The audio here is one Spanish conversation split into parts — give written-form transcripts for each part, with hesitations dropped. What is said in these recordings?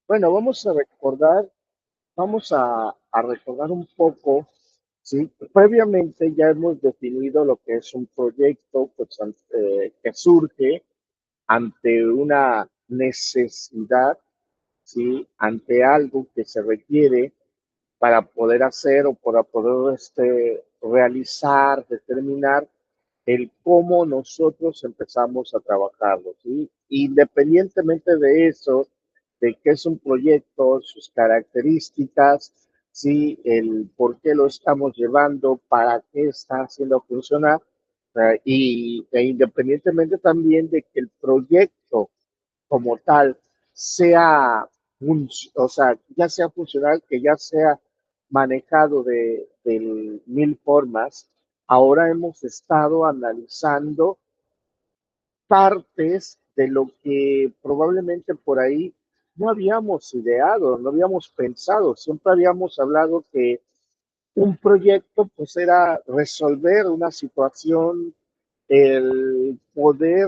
Bueno, vamos a recordar un poco, ¿sí? Previamente ya hemos definido lo que es un proyecto pues, que surge ante una necesidad, ¿sí? Ante algo que se requiere para poder hacer o para poder realizar, determinar el cómo nosotros empezamos a trabajarlo, ¿sí? Independientemente de eso, de qué es un proyecto, sus características, ¿sí? El por qué lo estamos llevando, para qué está haciendo funcionar, e independientemente también de que el proyecto como tal sea, o sea, ya sea funcional, que ya sea manejado de mil formas, ahora hemos estado analizando partes de lo que probablemente por ahí no habíamos ideado, no habíamos pensado. Siempre habíamos hablado que un proyecto pues era resolver una situación, el poder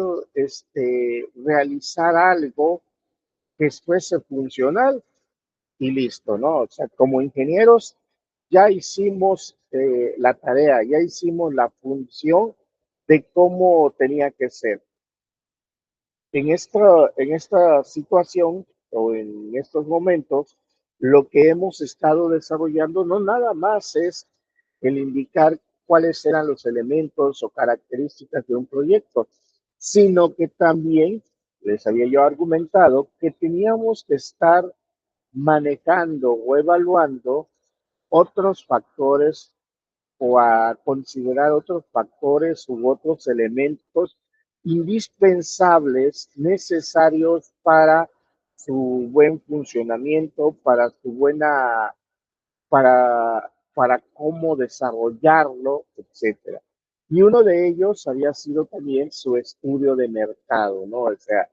realizar algo que fuese funcional y listo, ¿no? O sea, como ingenieros ya hicimos la tarea, ya hicimos la función de cómo tenía que ser. En esta situación o en estos momentos, lo que hemos estado desarrollando no nada más es el indicar cuáles eran los elementos o características de un proyecto, sino que también les había yo argumentado que teníamos que estar manejando o evaluando otros factores o a considerar otros factores u otros elementos indispensables, necesarios para su buen funcionamiento, para cómo desarrollarlo, etcétera. Y uno de ellos había sido también su estudio de mercado, ¿no? O sea,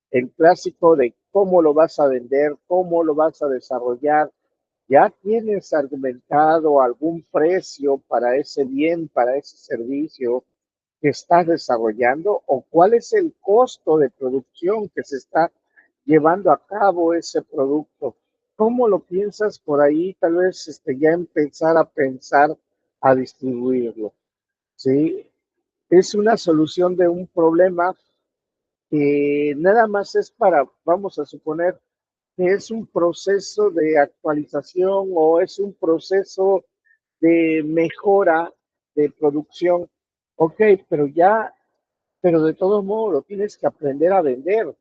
el clásico de cómo lo vas a vender, cómo lo vas a desarrollar. ¿Ya tienes argumentado algún precio para ese bien, para ese servicio que estás desarrollando? ¿O cuál es el costo de producción que se está llevando a cabo ese producto? ¿Cómo lo piensas por ahí? Tal vez ya empezar a pensar a distribuirlo. ¿Sí? Es una solución de un problema que nada más es para, vamos a suponer, que es un proceso de actualización o es un proceso de mejora de producción. Ok, pero de todos modos lo tienes que aprender a vender,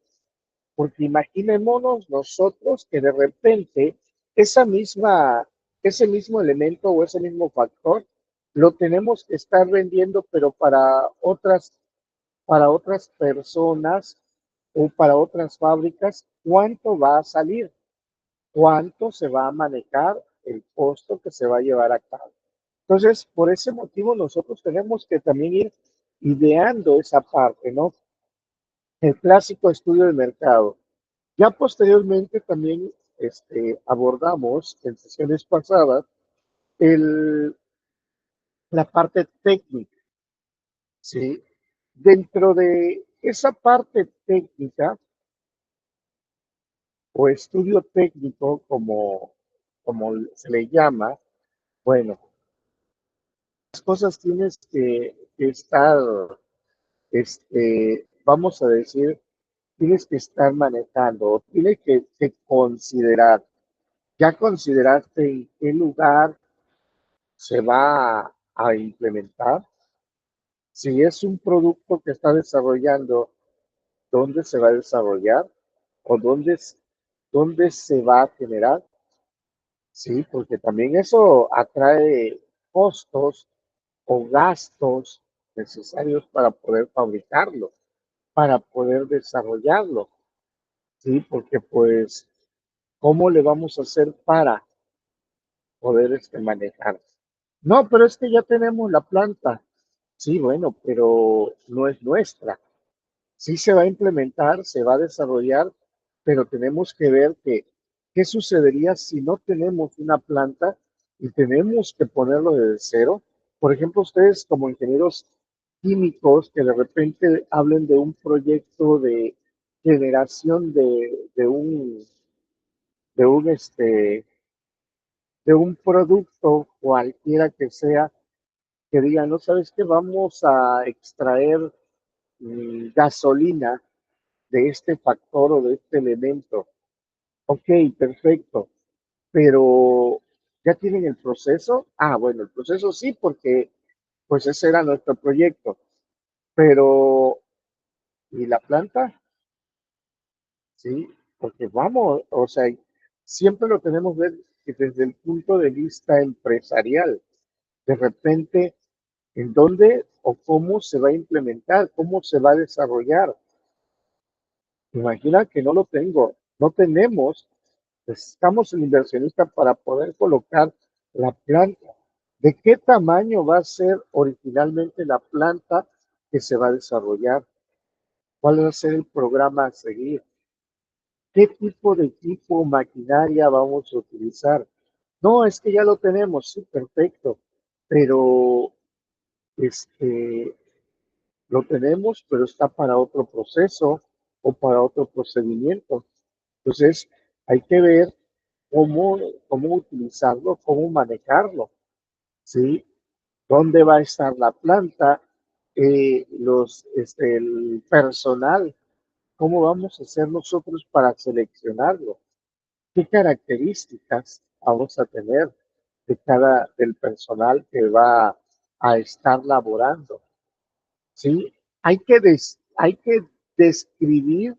porque imaginémonos nosotros que de repente esa misma, ese mismo elemento o ese mismo factor lo tenemos que estar vendiendo, pero para otras personas o para otras fábricas, ¿cuánto va a salir? ¿Cuánto se va a manejar el costo que se va a llevar a cabo? Entonces, por ese motivo, nosotros tenemos que también ir ideando esa parte, ¿no? El clásico estudio de mercado. Ya posteriormente también abordamos en sesiones pasadas el, la parte técnica, ¿sí? Dentro de esa parte técnica o estudio técnico, como se le llama, bueno, las cosas tienes que estar, vamos a decir, tienes que estar manejando, tienes que considerar, ya consideraste en qué lugar se va a implementar, si es un producto que está desarrollando, dónde se va a desarrollar o dónde se va a generar, sí, porque también eso atrae costos o gastos necesarios para poder fabricarlo, para poder desarrollarlo, ¿sí? Porque pues, ¿cómo le vamos a hacer para poder manejar? No, pero es que ya tenemos la planta. Sí, bueno, pero no es nuestra. Sí se va a implementar, se va a desarrollar, pero tenemos que ver qué sucedería si no tenemos una planta y tenemos que ponerlo desde cero. Por ejemplo, ustedes como ingenieros químicos que de repente hablen de un proyecto de generación de un de un, de un producto cualquiera que sea, que diga, no sabes qué, vamos a extraer gasolina de este factor o de este elemento. Ok, perfecto, pero ¿ya tienen el proceso? Ah, bueno, el proceso sí, porque pues ese era nuestro proyecto, pero ¿y la planta? Sí, porque vamos, o sea, siempre lo tenemos ver desde el punto de vista empresarial. De repente, ¿en dónde o cómo se va a implementar? ¿Cómo se va a desarrollar? Imagina que no lo tengo, no tenemos, necesitamos el inversionista para poder colocar la planta. ¿De qué tamaño va a ser originalmente la planta que se va a desarrollar? ¿Cuál va a ser el programa a seguir? ¿Qué tipo de equipo o maquinaria vamos a utilizar? No, es que ya lo tenemos, sí, perfecto, pero este, lo tenemos, pero está para otro proceso o para otro procedimiento. Entonces, hay que ver cómo, cómo utilizarlo, cómo manejarlo, ¿sí? ¿Dónde va a estar la planta? El personal, ¿cómo vamos a hacer nosotros para seleccionarlo? ¿Qué características vamos a tener de cada del personal que va a estar laborando? ¿Sí? Hay que describir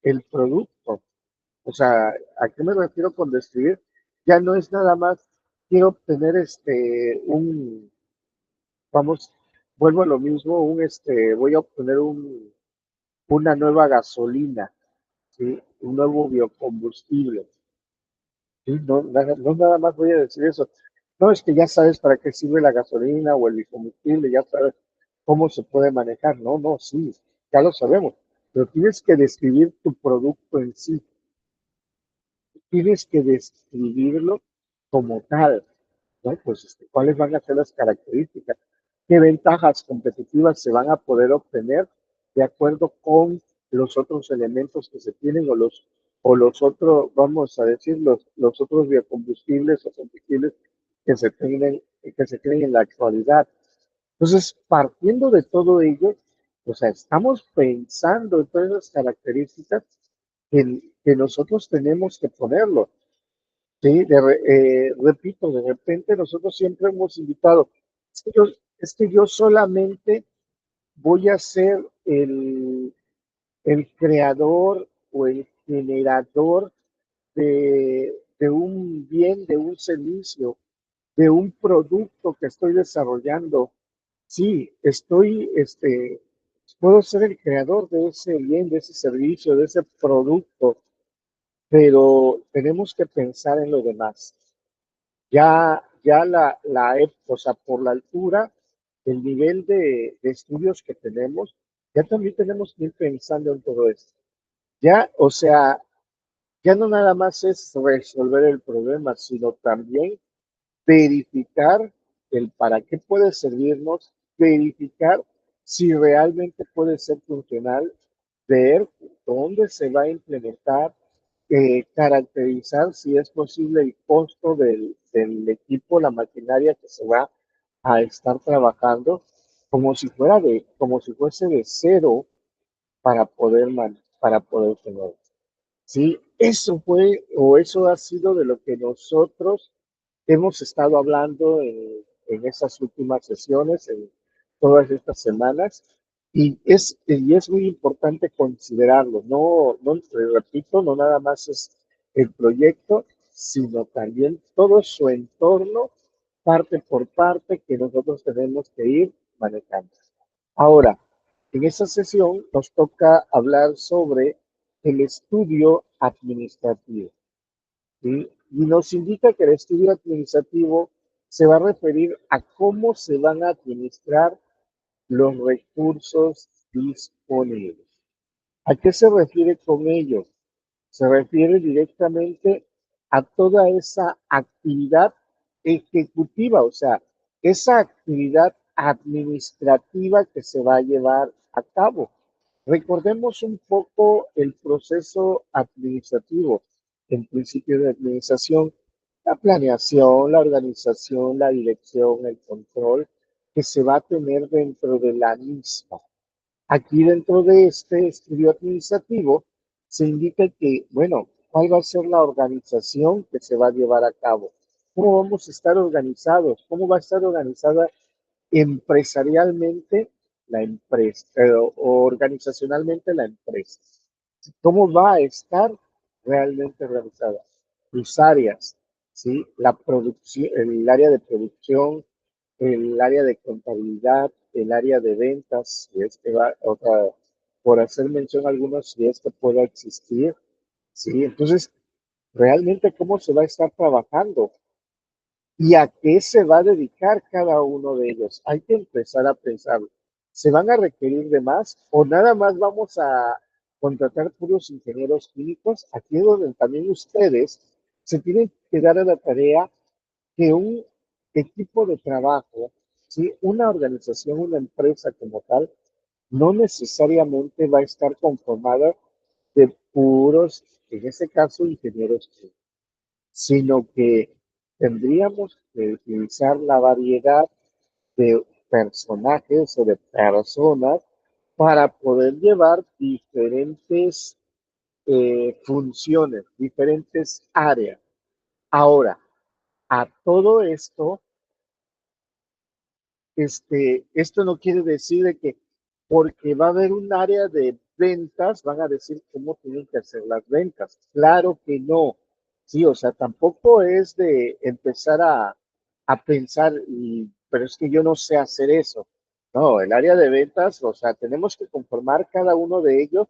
el producto. O sea, ¿a qué me refiero con describir? Ya no es nada más, quiero obtener vamos, vuelvo a lo mismo, voy a obtener una nueva gasolina, ¿sí? Un nuevo biocombustible. ¿Sí? No, no nada más voy a decir eso. No, es que ya sabes para qué sirve la gasolina o el biocombustible, ya sabes cómo se puede manejar. No, no, sí, ya lo sabemos. Pero tienes que describir tu producto en sí. Tienes que describirlo como tal, ¿no? Pues, ¿cuáles van a ser las características? ¿Qué ventajas competitivas se van a poder obtener de acuerdo con los otros elementos que se tienen o los otros, vamos a decir, los otros biocombustibles o combustibles que se tienen en la actualidad? Entonces, partiendo de todo ello, o sea, estamos pensando en todas esas características que nosotros tenemos que ponerlo. Sí, repito, de repente nosotros siempre hemos invitado, es que yo, es que yo solamente voy a ser el creador o el generador de un bien, de un servicio, de un producto que estoy desarrollando. Sí, puedo ser el creador de ese bien, de ese servicio, de ese producto, pero tenemos que pensar en lo demás. Ya o sea, por la altura, el nivel de estudios que tenemos, ya también tenemos que ir pensando en todo esto. Ya, o sea, ya no nada más es resolver el problema, sino también verificar el para qué puede servirnos, verificar si realmente puede ser funcional, ver dónde se va a implementar, caracterizar si es posible el costo del equipo, la maquinaria que se va a estar trabajando, como si fuese de cero para poder tener. Sí, eso fue o eso ha sido de lo que nosotros hemos estado hablando en esas últimas sesiones, en todas estas semanas, y es muy importante considerarlo. No, no, repito, no nada más es el proyecto, sino también todo su entorno, parte por parte, que nosotros tenemos que ir manejando. Ahora, en esta sesión nos toca hablar sobre el estudio administrativo. ¿Sí? Y nos indica que el estudio administrativo se va a referir a cómo se van a administrar los recursos disponibles. ¿A qué se refiere con ello? Se refiere directamente a toda esa actividad ejecutiva, o sea, esa actividad administrativa que se va a llevar a cabo. Recordemos un poco el proceso administrativo. en principio de administración, la planeación, la organización, la dirección, el control que se va a tener dentro de la misma. Aquí dentro de este estudio administrativo se indica que, bueno, ¿cuál va a ser la organización que se va a llevar a cabo? ¿Cómo vamos a estar organizados? ¿Cómo va a estar organizada empresarialmente la empresa o organizacionalmente la empresa? ¿Cómo va a estar realmente organizada? Sus áreas, ¿sí? La producción, el área de producción, el área de contabilidad, el área de ventas, si es que va, o sea, por hacer mención a algunos, si es que pueda existir, ¿sí? Entonces, realmente cómo se va a estar trabajando y a qué se va a dedicar cada uno de ellos. Hay que empezar a pensar, ¿se van a requerir de más o nada más vamos a contratar puros ingenieros químicos? Aquí es donde también ustedes se tienen que dar a la tarea que un equipo de trabajo, ¿sí? Una organización, una empresa como tal, no necesariamente va a estar conformada de puros, en ese caso, ingenieros químicos, sino que tendríamos que utilizar la variedad de personajes o de personas para poder llevar diferentes funciones, diferentes áreas. Ahora, a todo esto esto no quiere decir de que porque va a haber un área de ventas, van a decir cómo tienen que hacer las ventas. Claro que no. Sí, o sea, tampoco es de empezar a pensar, pero es que yo no sé hacer eso. No, el área de ventas, o sea, tenemos que conformar cada uno de ellos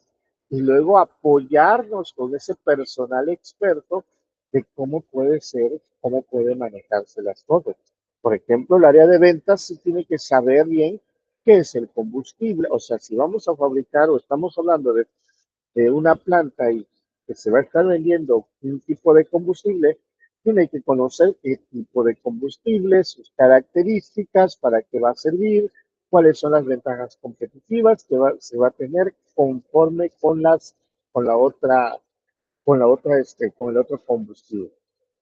y luego apoyarnos con ese personal experto de cómo puede ser, cómo puede manejarse las cosas. Por ejemplo, el área de ventas sí tiene que saber bien qué es el combustible. O sea, si vamos a fabricar o estamos hablando de una planta y que se va a estar vendiendo un tipo de combustible, tiene que conocer qué tipo de combustible, sus características, para qué va a servir, cuáles son las ventajas competitivas que se va a tener conforme con la otra con el otro combustible.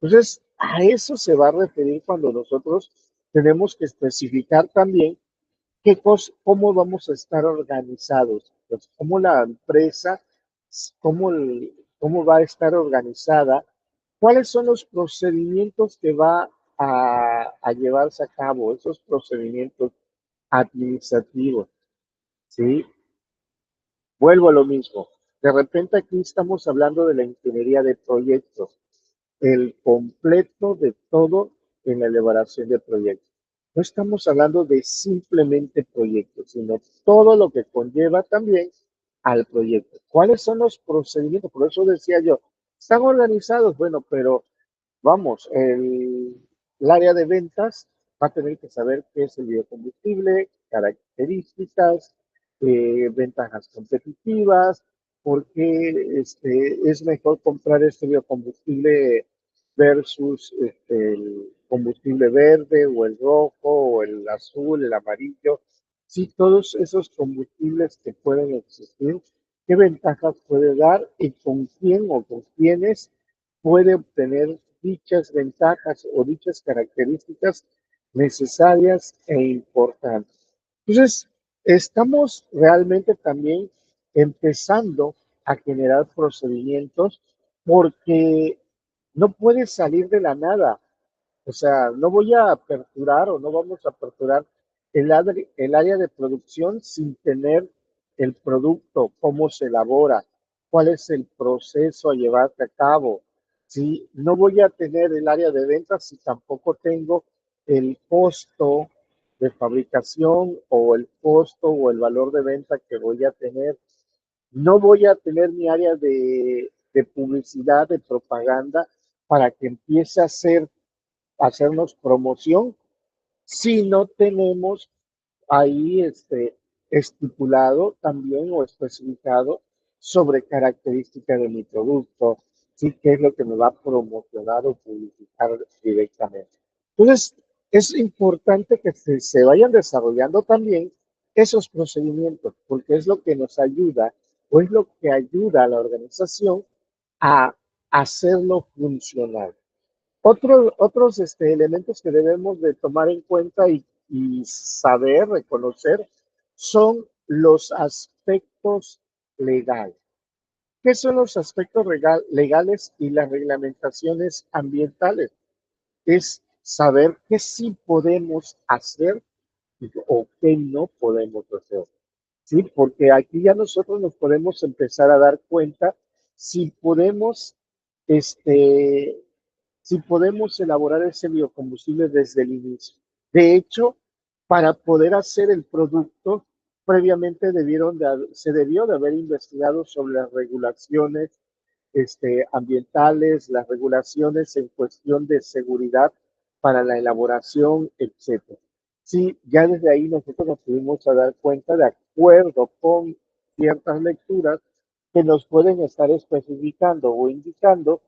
Entonces, a eso se va a referir cuando nosotros tenemos que especificar también cómo vamos a estar organizados, pues, cómo la empresa, cómo, cómo va a estar organizada, cuáles son los procedimientos que va a llevarse a cabo, esos procedimientos administrativos, ¿sí? Vuelvo a lo mismo. De repente aquí estamos hablando de la ingeniería de proyectos, el completo de todo en la elaboración de proyectos. No estamos hablando de simplemente proyectos, sino todo lo que conlleva también al proyecto. ¿Cuáles son los procedimientos? Por eso decía yo, están organizados, bueno, pero vamos, el área de ventas va a tener que saber qué es el biocombustible, características, ventajas competitivas, por qué es mejor comprar este biocombustible versus el combustible verde o el rojo o el azul, el amarillo. Sí, todos esos combustibles que pueden existir, qué ventajas puede dar y con quién o con quiénes puede obtener dichas ventajas o dichas características necesarias e importantes. Entonces, estamos realmente también empezando a generar procedimientos porque no puede salir de la nada. O sea, no voy a aperturar o no vamos a aperturar el área de producción sin tener el producto, cómo se elabora, cuál es el proceso a llevarse a cabo. ¿Sí? No voy a tener el área de ventas si tampoco tengo el costo de fabricación o el costo o el valor de venta que voy a tener. No voy a tener mi área de publicidad, de propaganda, para que empiece a hacernos promoción si no tenemos ahí estipulado también o especificado sobre características de mi producto, sí, qué es lo que me va a promocionar o publicitar directamente. Entonces, es importante que se vayan desarrollando también esos procedimientos, porque es lo que nos ayuda o es lo que ayuda a la organización a hacerlo funcional. Otros elementos que debemos de tomar en cuenta y saber, reconocer, son los aspectos legales. ¿Qué son los aspectos legales y las reglamentaciones ambientales? Es saber qué sí podemos hacer o qué no podemos hacer. ¿Sí? Porque aquí ya nosotros nos podemos empezar a dar cuenta si podemos, este, si podemos elaborar ese biocombustible desde el inicio. De hecho, para poder hacer el producto, previamente se debió de haber investigado sobre las regulaciones ambientales, las regulaciones en cuestión de seguridad para la elaboración, etcétera. Sí, ya desde ahí nosotros nos pudimos dar cuenta, de acuerdo con ciertas lecturas, que nos pueden estar especificando o indicando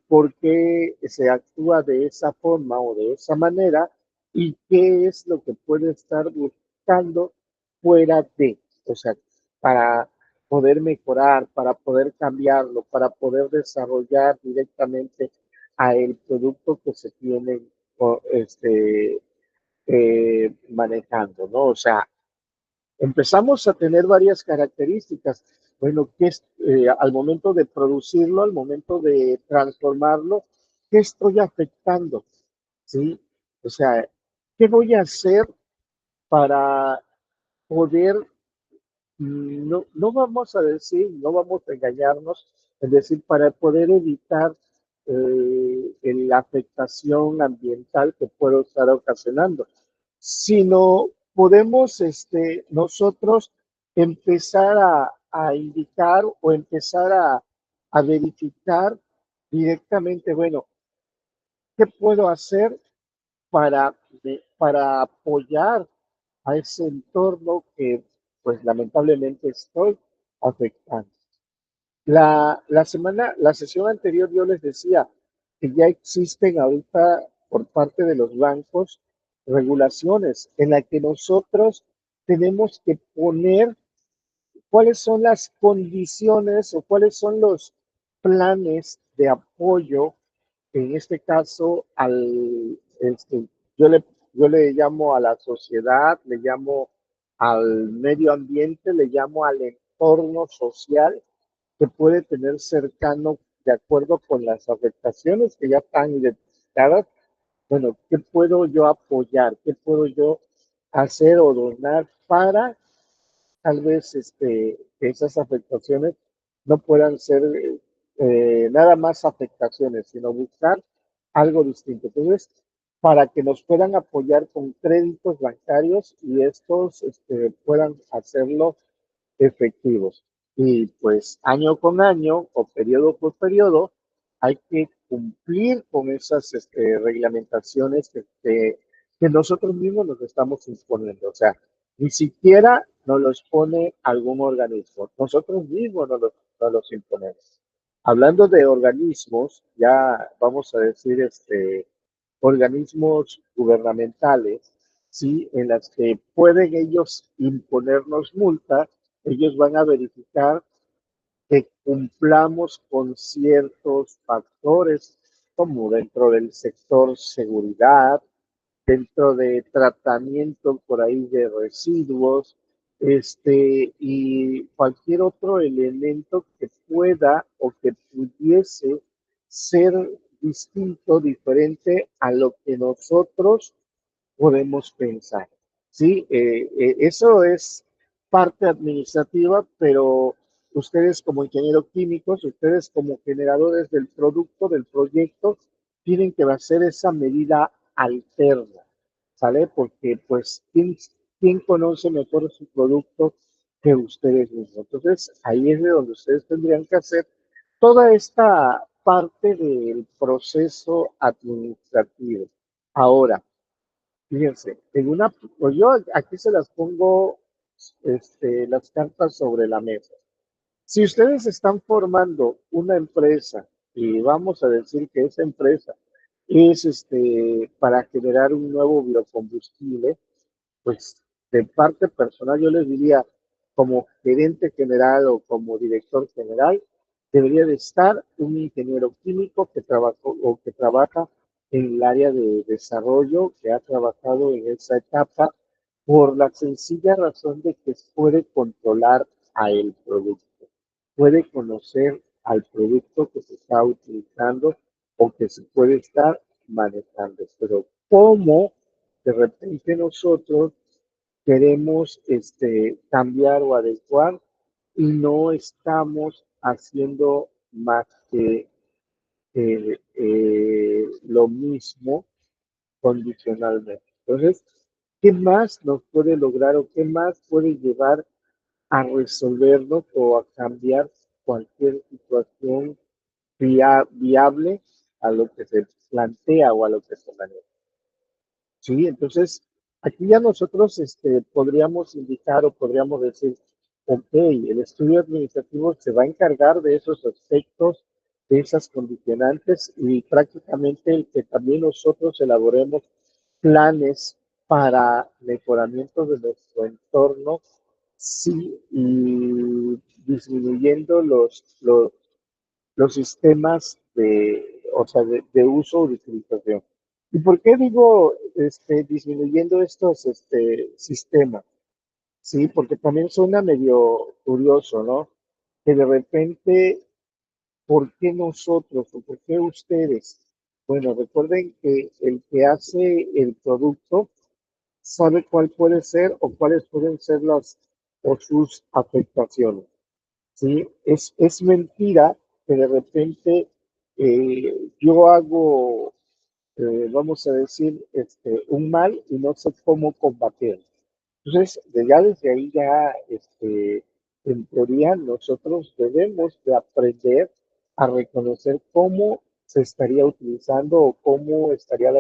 por qué se actúa de esa forma o de esa manera y qué es lo que puede estar buscando fuera de, o sea, para poder mejorar, para poder cambiarlo, para poder desarrollar directamente a el producto que se tiene manejando, ¿no? O sea, empezamos a tener varias características. Bueno, ¿qué es, al momento de producirlo, al momento de transformarlo, qué estoy afectando? ¿Sí? O sea, ¿qué voy a hacer para poder, no vamos a decir, no vamos a engañarnos, es decir, para poder evitar la afectación ambiental que puedo estar ocasionando, sino podemos nosotros empezar a indicar o empezar a verificar directamente, bueno, ¿qué puedo hacer para, para apoyar a ese entorno que pues lamentablemente estoy afectando? La sesión anterior yo les decía que ya existen ahorita por parte de los bancos regulaciones en las que nosotros tenemos que poner cuáles son las condiciones o cuáles son los planes de apoyo, en este caso yo, le, yo le llamo a la sociedad, le llamo al medio ambiente, le llamo al entorno social que puede tener cercano de acuerdo con las afectaciones que ya están identificadas. Bueno, ¿qué puedo yo apoyar? ¿Qué puedo yo hacer o donar para tal vez esas afectaciones no puedan ser nada más afectaciones, sino buscar algo distinto? Entonces, para que nos puedan apoyar con créditos bancarios y estos puedan hacerlo efectivos. Y pues año con año o periodo por periodo hay que cumplir con esas reglamentaciones que nosotros mismos nos estamos imponiendo. O sea, ni siquiera nos los pone algún organismo, nosotros mismos nos los imponemos. Hablando de organismos, ya vamos a decir organismos gubernamentales, ¿sí? En las que pueden ellos imponernos multa. Ellos van a verificar que cumplamos con ciertos factores, como dentro del sector seguridad, dentro de tratamiento por ahí de residuos, y cualquier otro elemento que pueda o que pudiese ser distinto, diferente a lo que nosotros podemos pensar. Sí, eso es parte administrativa, pero ustedes como ingenieros químicos, ustedes como generadores del producto, del proyecto, tienen que hacer esa medida alterna, ¿sale? Porque pues, ¿quién conoce mejor su producto que ustedes mismos? Entonces, ahí es de donde ustedes tendrían que hacer toda esta parte del proceso administrativo. Ahora, fíjense, pues yo aquí se las pongo las cartas sobre la mesa. Si ustedes están formando una empresa y vamos a decir que esa empresa es para generar un nuevo biocombustible, pues de parte personal yo les diría, como gerente general o como director general, debería de estar un ingeniero químico que trabajó o que trabaja en el área de desarrollo, que ha trabajado en esa etapa, por la sencilla razón de que puede controlar a el producto, puede conocer al producto que se está utilizando o que se puede estar manejando. Pero ¿cómo de repente nosotros queremos cambiar o adecuar y no estamos haciendo más que lo mismo condicionalmente? Entonces, ¿qué más nos puede lograr o qué más puede llevar a resolvernos o a cambiar cualquier situación viable a lo que se plantea o a lo que se maneja? Sí, entonces aquí ya nosotros podríamos indicar o podríamos decir, ok, el estudio administrativo se va a encargar de esos aspectos, de esas condicionantes y prácticamente el que también nosotros elaboremos planes para mejoramiento de nuestro entorno, sí, y disminuyendo los sistemas o sea, de uso o de utilización. ¿Y por qué digo disminuyendo estos sistemas? Sí, porque también suena medio curioso, ¿no? Que de repente, ¿por qué nosotros o por qué ustedes? Bueno, recuerden que el que hace el producto sabe cuál puede ser o cuáles pueden ser las o sus afectaciones. ¿Sí? Es mentira que de repente yo hago, vamos a decir, un mal y no sé cómo combatirlo. Entonces, ya desde ahí ya, en teoría, nosotros debemos de aprender a reconocer cómo se estaría utilizando o cómo estaría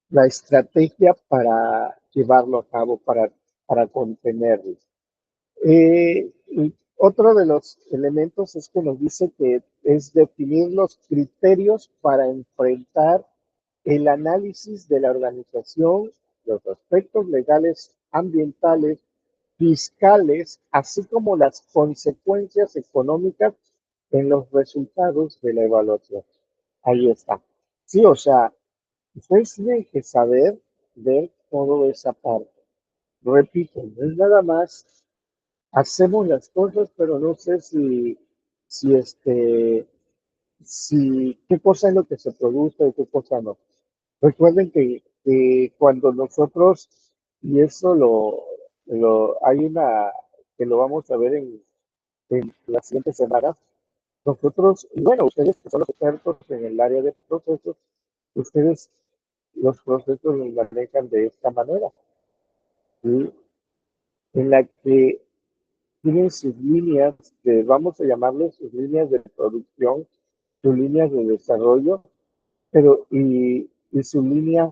la estrategia para llevarlo a cabo, para contenerlo. Otro de los elementos es que nos dice que es definir los criterios para enfrentar el análisis de la organización, los aspectos legales, ambientales, fiscales, así como las consecuencias económicas en los resultados de la evaluación. Ahí está. Sí, o sea, ustedes tienen que saber ver toda esa parte. Repito, no es nada más hacemos las cosas, pero no sé si qué cosa es lo que se produce y qué cosa no. Recuerden que cuando nosotros, y eso hay que lo vamos a ver en las siguientes semanas, nosotros, y bueno, ustedes que son los expertos en el área de procesos, ustedes los procesos los manejan de esta manera, ¿sí? En la que tienen sus líneas vamos a llamarles sus líneas de producción, sus líneas de desarrollo, pero y su línea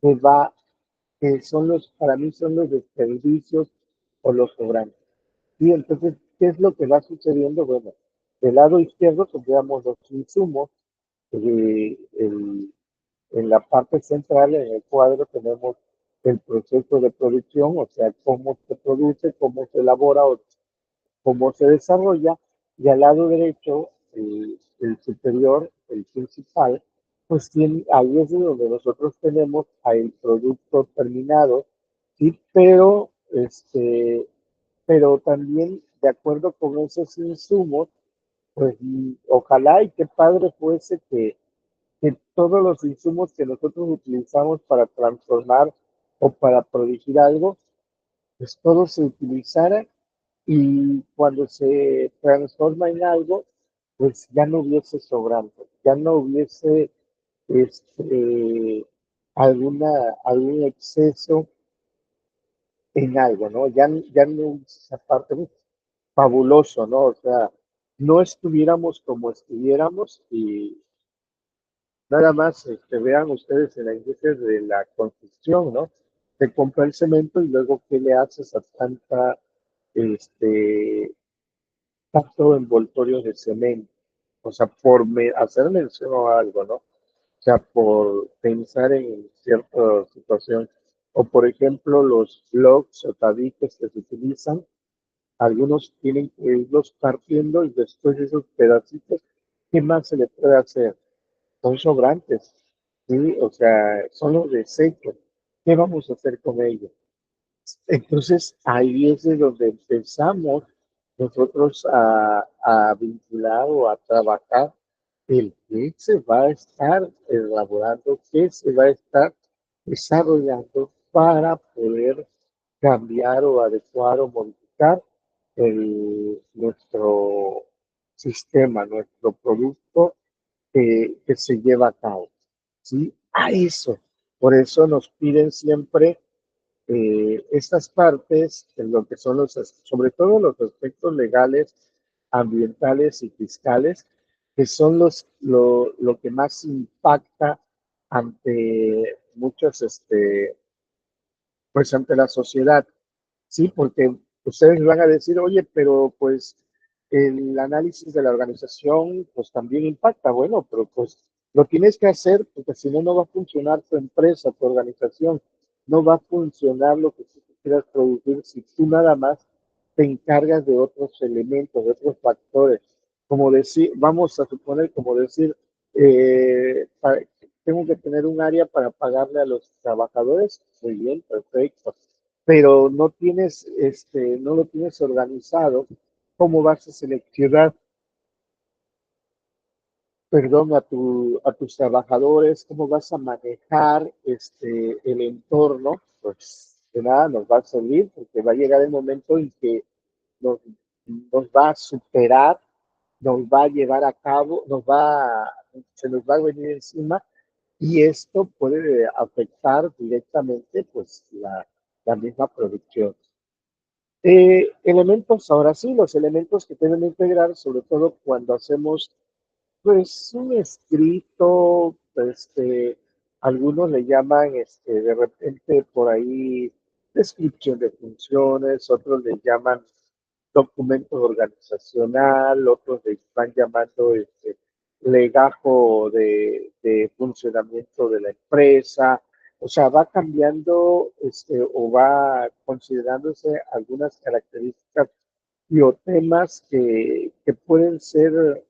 que va, que para mí son los desperdicios o los sobrantes. Y entonces, ¿qué es lo que va sucediendo? Bueno, del lado izquierdo tendríamos los insumos, en la parte central, en el cuadro, tenemos el proceso de producción, o sea, cómo se produce, cómo se elabora o cómo se desarrolla, y al lado derecho, el superior, el principal, pues ahí es donde nosotros tenemos el producto terminado, ¿sí? Pero también de acuerdo con esos insumos, pues ojalá y qué padre fuese que todos los insumos que nosotros utilizamos para transformar o para producir algo, pues todo se utilizara y cuando se transforma en algo, pues ya no hubiese sobrante, ya no hubiese algún exceso en algo, ¿no? Ya no esa parte fabuloso, ¿no? O sea, no estuviéramos como estuviéramos y nada más vean ustedes en la industria de la construcción, ¿no? Se compra el cemento y luego, ¿qué le haces a este, tanto envoltorio de cemento? O sea, hacer mención a algo, ¿no? O sea, por pensar en cierta situación. O, por ejemplo, los blogs o tabiques que se utilizan, Algunos tienen que irlos partiendo y después de esos pedacitos, ¿qué más se le puede hacer? Son sobrantes, ¿sí? O sea, son los desechos. ¿Qué vamos a hacer con ellos? Entonces, ahí es de donde empezamos nosotros a vincular o a trabajar el que se va a estar elaborando, que se va a estar desarrollando para poder cambiar o adecuar o modificar nuestro sistema, nuestro producto que se lleva a cabo. ¿Sí? A eso. Por eso nos piden siempre estas partes, en lo que son sobre todo los aspectos legales, ambientales y fiscales, que son lo que más impacta ante muchos, pues ante la sociedad. Sí, porque ustedes van a decir, oye, pero pues el análisis de la organización pues también impacta. Bueno, pero pues lo tienes que hacer porque si no, no va a funcionar tu empresa, tu organización, no va a funcionar lo que tú quieras producir si tú nada más te encargas de otros elementos, de otros factores. Como decir, vamos a suponer, como decir, tengo que tener un área para pagarle a los trabajadores, muy bien, perfecto, pero no tienes, no lo tienes organizado, ¿cómo vas a seleccionar, perdón, a tus trabajadores? ¿Cómo vas a manejar el entorno? Pues de nada nos va a servir porque va a llegar el momento en que nos, nos va a superar, nos va a llevar a cabo, se nos va a venir encima y esto puede afectar directamente pues la misma producción. Elementos, ahora sí, los elementos que deben integrar, sobre todo cuando hacemos pues un escrito, algunos le llaman de repente por ahí descripción de funciones, otros le llaman documento organizacional, otros le están llamando legajo de funcionamiento de la empresa. O sea, va cambiando o va considerándose algunas características y o temas que pueden ser,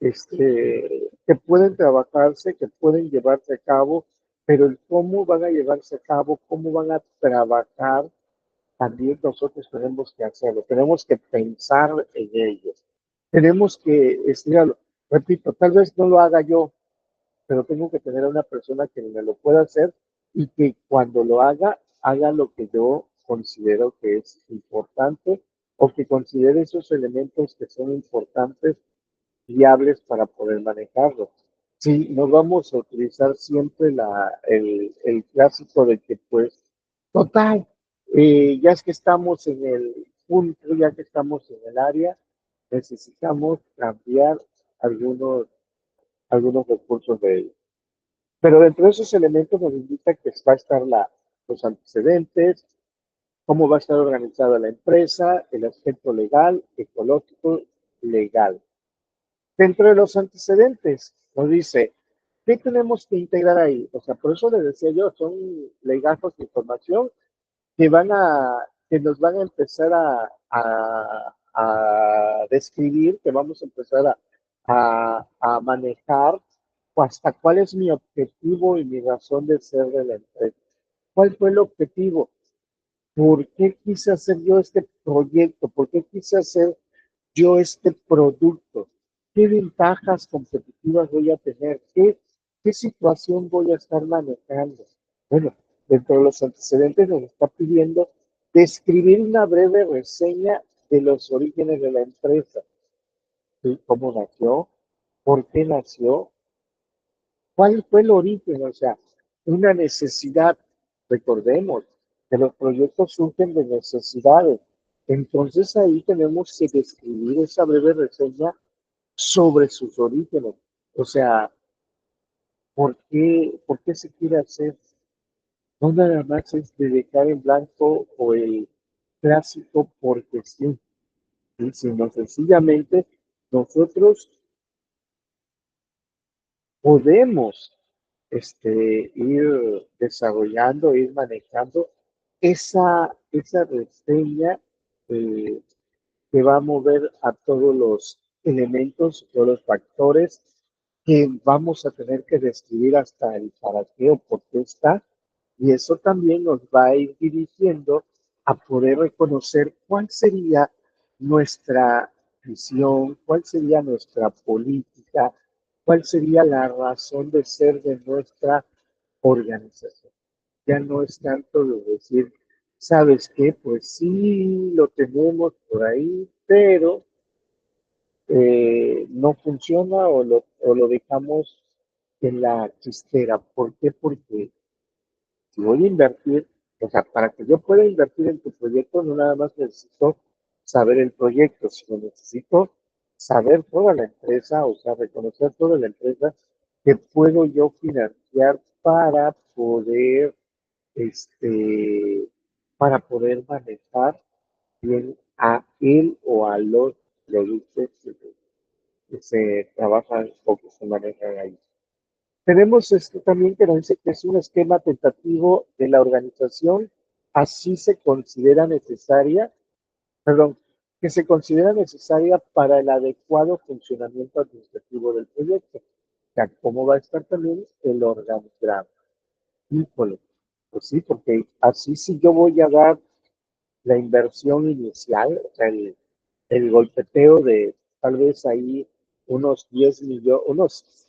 que pueden trabajarse, que pueden llevarse a cabo, pero el cómo van a llevarse a cabo, cómo van a trabajar, también nosotros tenemos que hacerlo, tenemos que pensar en ellos, tenemos que estudiarlo. Repito, tal vez no lo haga yo, pero tengo que tener a una persona que me lo pueda hacer y que cuando lo haga, haga lo que yo considero que es importante o que considere esos elementos que son importantes, viables para poder manejarlo. Sí, no vamos a utilizar siempre el clásico de que pues, total, ya es que estamos en el punto, ya que estamos en el área, necesitamos cambiar algunos, algunos recursos de ellos. Pero dentro de esos elementos nos indica que va a estar los antecedentes, cómo va a estar organizada la empresa, el aspecto legal, ecológico, legal. Dentro de los antecedentes, nos dice, ¿qué tenemos que integrar ahí? O sea, por eso les decía yo, son legajos de información que nos van a empezar a describir, que vamos a empezar a manejar hasta cuál es mi objetivo y mi razón de ser de la empresa. ¿Cuál fue el objetivo? ¿Por qué quise hacer yo este proyecto? ¿Por qué quise hacer yo este producto? ¿Qué ventajas competitivas voy a tener? ¿Qué situación voy a estar manejando? Bueno, dentro de los antecedentes nos está pidiendo describir una breve reseña de los orígenes de la empresa. ¿Sí? ¿Cómo nació? ¿Por qué nació? ¿Cuál fue el origen? O sea, una necesidad. Recordemos que los proyectos surgen de necesidades. Entonces ahí tenemos que describir esa breve reseña sobre sus orígenes. O sea, por qué se quiere hacer? No nada más es de dejar en blanco o el clásico porque sí, ¿sí? Sino sencillamente nosotros podemos ir desarrollando, ir manejando esa reseña, que va a mover a todos los elementos, todos los factores que vamos a tener que describir hasta el para qué o por qué está. Y eso también nos va a ir dirigiendo a poder reconocer cuál sería nuestra visión, cuál sería nuestra política, cuál sería la razón de ser de nuestra organización. Ya no es tanto de decir, ¿sabes qué? Pues sí, lo tenemos por ahí, pero no funciona o lo dejamos en la chistera. ¿Por qué? Porque si voy a invertir, o sea, para que yo pueda invertir en tu proyecto, no nada más necesito saber el proyecto, sino necesito saber toda la empresa, o sea, reconocer toda la empresa que puedo yo financiar este, para poder manejar bien a él o a los productos que se trabajan o que se manejan ahí. Tenemos esto también que nos dice que es un esquema tentativo de la organización, así se considera necesaria, perdón, que se considera necesaria para el adecuado funcionamiento administrativo del proyecto. O sea, ¿cómo va a estar también el organigrama? Híjole, pues sí, porque así si yo voy a dar la inversión inicial, o sea, el golpeteo de tal vez ahí unos 10 millones, unos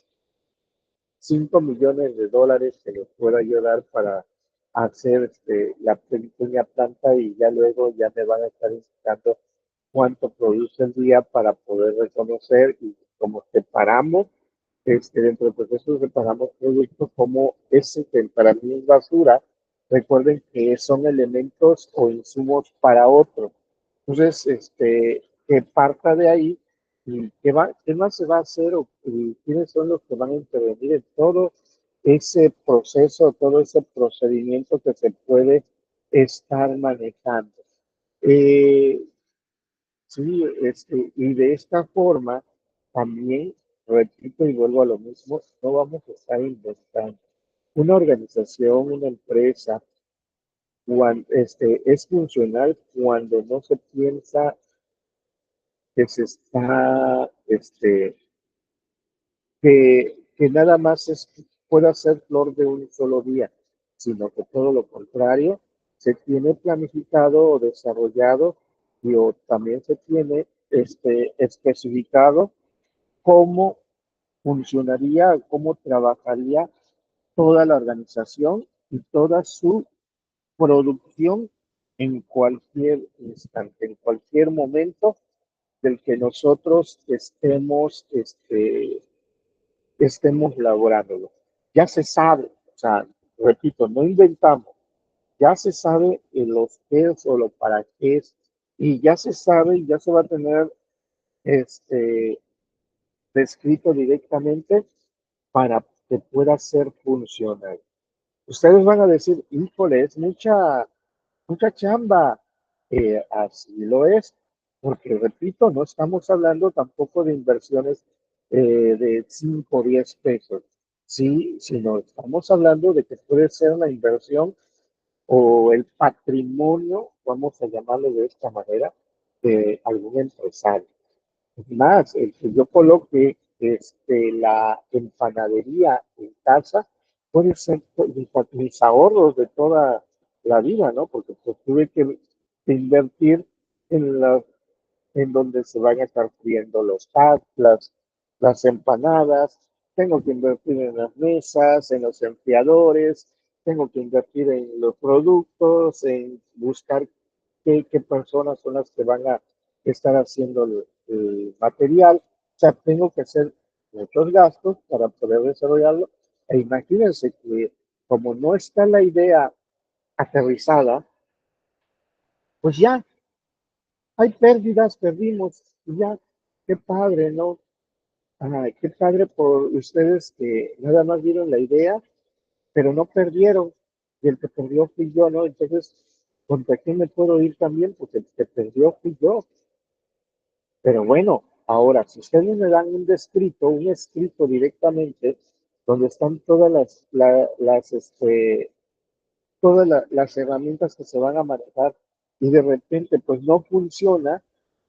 5 millones de dólares que les pueda ayudar para hacer la pequeña planta y ya luego ya me van a estar indicando cuánto produce el día para poder reconocer y como separamos, dentro del proceso separamos productos como ese que para mí es basura, recuerden que son elementos o insumos para otro. Entonces, que parta de ahí y qué más se va a hacer y quiénes son los que van a intervenir en todo ese proceso, todo ese procedimiento que se puede estar manejando. Eh, sí, y de esta forma también, repito y vuelvo a lo mismo, no vamos a estar inventando. Una organización, una empresa, es funcional cuando no se piensa que se está, que nada más pueda ser flor de un solo día, sino que todo lo contrario, se tiene planificado o desarrollado y o también se tiene especificado cómo funcionaría, cómo trabajaría toda la organización y toda su producción en cualquier instante, en cualquier momento del que nosotros estemos laborándolo. Ya se sabe, o sea, repito, no inventamos, ya se sabe los qué es o lo para qué es, y ya se sabe, ya se va a tener este, descrito directamente para que pueda ser funcional. Ustedes van a decir, híjole, es mucha chamba. Así lo es, porque repito, no estamos hablando tampoco de inversiones de 5 o 10 pesos, sí, sino estamos hablando de que puede ser una inversión o el patrimonio, vamos a llamarlo de esta manera, de algún empresario. Más, el que yo coloque la empanadería en casa puede ser mis ahorros de toda la vida, ¿no? Porque pues tuve que invertir en, la, en donde se van a estar friendo los las empanadas, tengo que invertir en las mesas, en los enfriadores, tengo que invertir en los productos, en buscar qué personas son las que van a estar haciendo el material. O sea, tengo que hacer muchos gastos para poder desarrollarlo. E imagínense que como no está la idea aterrizada, pues ya hay pérdidas, perdimos, y ya, qué padre, ¿no? Ay, qué padre por ustedes que nada más vieron la idea, pero no perdieron. Y el que perdió fui yo, ¿no? Entonces, ¿contra quién me puedo ir también? Porque el que perdió fui yo. Pero bueno, ahora, si ustedes me dan un escrito directamente, donde están todas las herramientas que se van a manejar y de repente pues no funciona,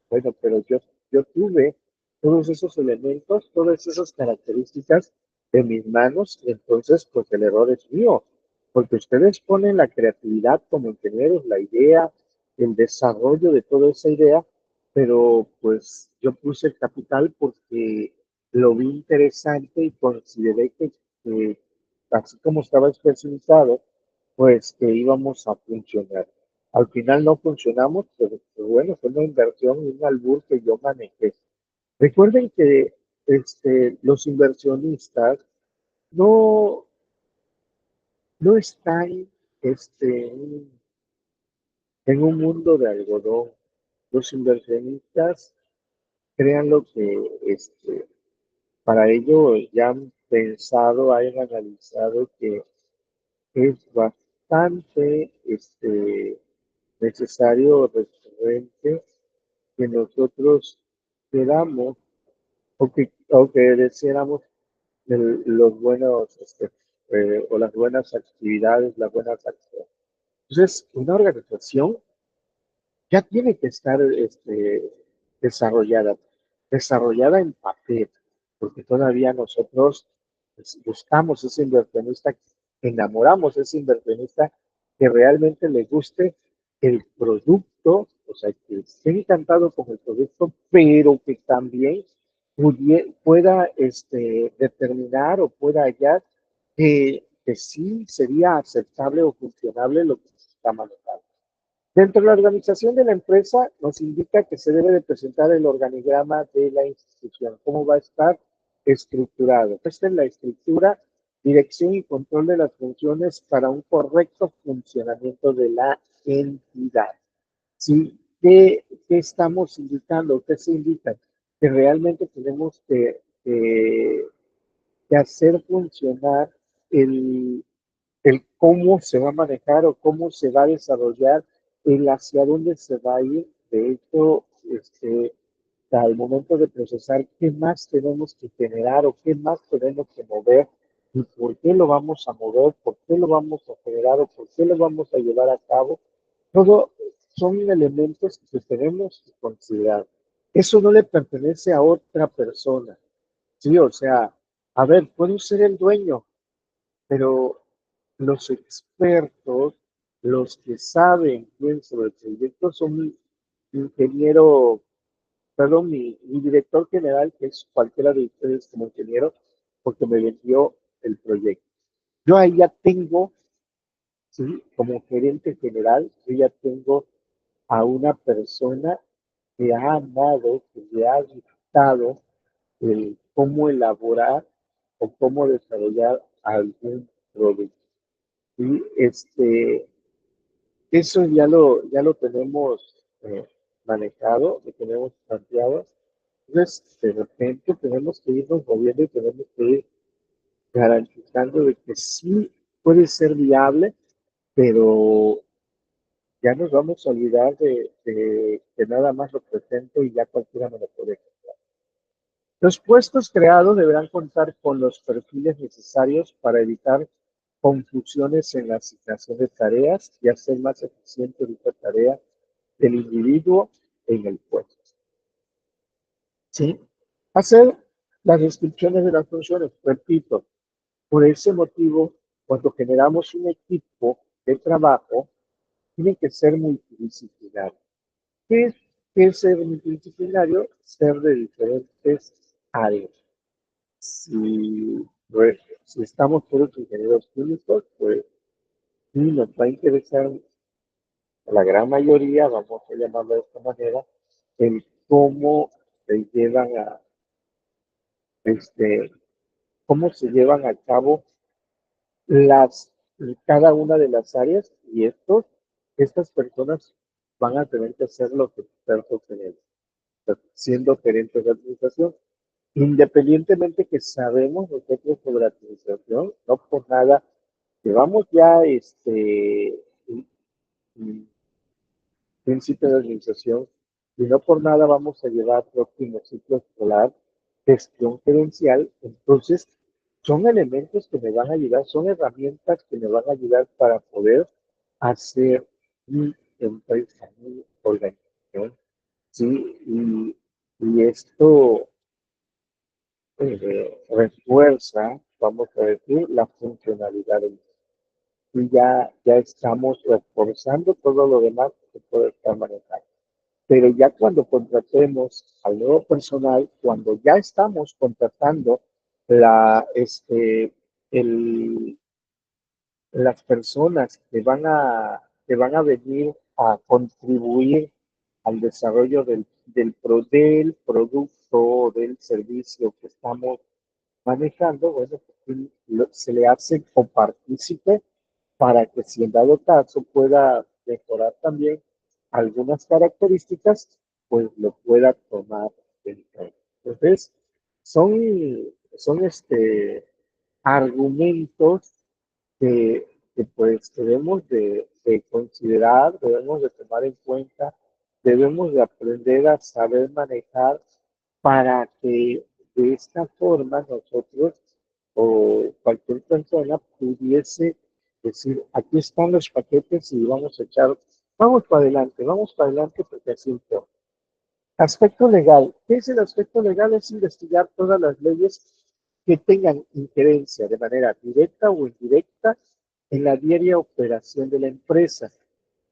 Bueno, pero yo tuve todos esos elementos, todas esas características en mis manos, y entonces pues el error es mío, porque ustedes ponen la creatividad como ingenieros, la idea, el desarrollo de toda esa idea, pero pues yo puse el capital porque lo vi interesante y consideré que así como estaba especializado, pues que íbamos a funcionar. Al final no funcionamos, pero bueno, fue una inversión y un albur que yo manejé. Recuerden que los inversionistas no, no están este, en un mundo de algodón. Los inversionistas, créanlo que para ello ya han pensado, han analizado que es bastante necesario o recurrente que nosotros queramos o que deseáramos los buenos o las buenas actividades, las buenas acciones. Entonces, una organización ya tiene que estar desarrollada, desarrollada en papel, porque todavía nosotros pues, buscamos ese inversionista, enamoramos a ese inversionista que realmente le guste el producto, o sea, que esté encantado con el producto, pero que también pueda determinar o pueda hallar que sí sería aceptable o funcionable lo que se está manejando. Dentro de la organización de la empresa nos indica que se debe de presentar el organigrama de la institución, cómo va a estar estructurado. Esta es la estructura, dirección y control de las funciones para un correcto funcionamiento de la entidad. ¿Sí? ¿Qué estamos indicando? ¿Qué se indica? Que realmente tenemos que hacer funcionar el, el cómo se va a manejar o cómo se va a desarrollar, el hacia dónde se va a ir. De hecho, al momento de procesar qué más tenemos que generar o qué más tenemos que mover y por qué lo vamos a mover, por qué lo vamos a generar o por qué lo vamos a llevar a cabo, todo son elementos que tenemos que considerar. Eso no le pertenece a otra persona, ¿sí? O sea, a ver, puedo ser el dueño, pero los expertos, los que saben bien sobre el proyecto son mi ingeniero, perdón, mi director general, que es cualquiera de ustedes como ingeniero, porque me vendió el proyecto. Yo ahí ya tengo, ¿sí? Como gerente general, yo ya tengo a una persona que ha amado, que le ha gustado el cómo elaborar o cómo desarrollar algún producto. Y eso ya lo tenemos manejado, lo tenemos planteado. Entonces, de repente tenemos que irnos moviendo y tenemos que ir garantizando de que sí puede ser viable, pero ya nos vamos a olvidar de que nada más lo presente y ya cualquiera me lo puede comprar. Los puestos creados deberán contar con los perfiles necesarios para evitar confusiones en la asignación de tareas y hacer más eficiente dicha tarea del individuo en el puesto. ¿Sí? Hacer las descripciones de las funciones, repito, por ese motivo, cuando generamos un equipo de trabajo, tiene que ser multidisciplinario. ¿Qué es, qué es ser multidisciplinario? Ser de diferentes áreas. Si, si estamos todos ingenieros químicos, pues sí nos va a interesar a la gran mayoría, vamos a llamarlo de esta manera, el cómo se llevan a, este, cómo se llevan a cabo las, cada una de las áreas y estas personas van a tener que ser los expertos en ello, siendo gerentes de administración. Independientemente que sabemos nosotros sobre administración, no por nada, llevamos ya principio de administración y no por nada vamos a llevar próximo ciclo escolar gestión gerencial. Entonces, son elementos que me van a ayudar, son herramientas que me van a ayudar para poder hacer mi empresa, mi organización ¿sí? Y esto refuerza, vamos a decir, la funcionalidad del y ya estamos reforzando todo lo demás que puede estar manejando. Pero ya cuando contratemos al nuevo personal, cuando ya estamos contratando la, el, las personas que van a venir a contribuir al desarrollo del producto o del servicio que estamos manejando, bueno, pues, se le hace copartícipe para que si en dado caso pueda mejorar también algunas características, pues lo pueda tomar en cuenta. Entonces, son, son argumentos que pues debemos de considerar, debemos de tomar en cuenta, debemos de aprender a saber manejar para que de esta forma nosotros o cualquier persona pudiese decir, aquí están los paquetes y vamos a echar, vamos para adelante porque así es. Aspecto legal. ¿Qué es el aspecto legal? Es investigar todas las leyes que tengan injerencia de manera directa o indirecta en la diaria operación de la empresa,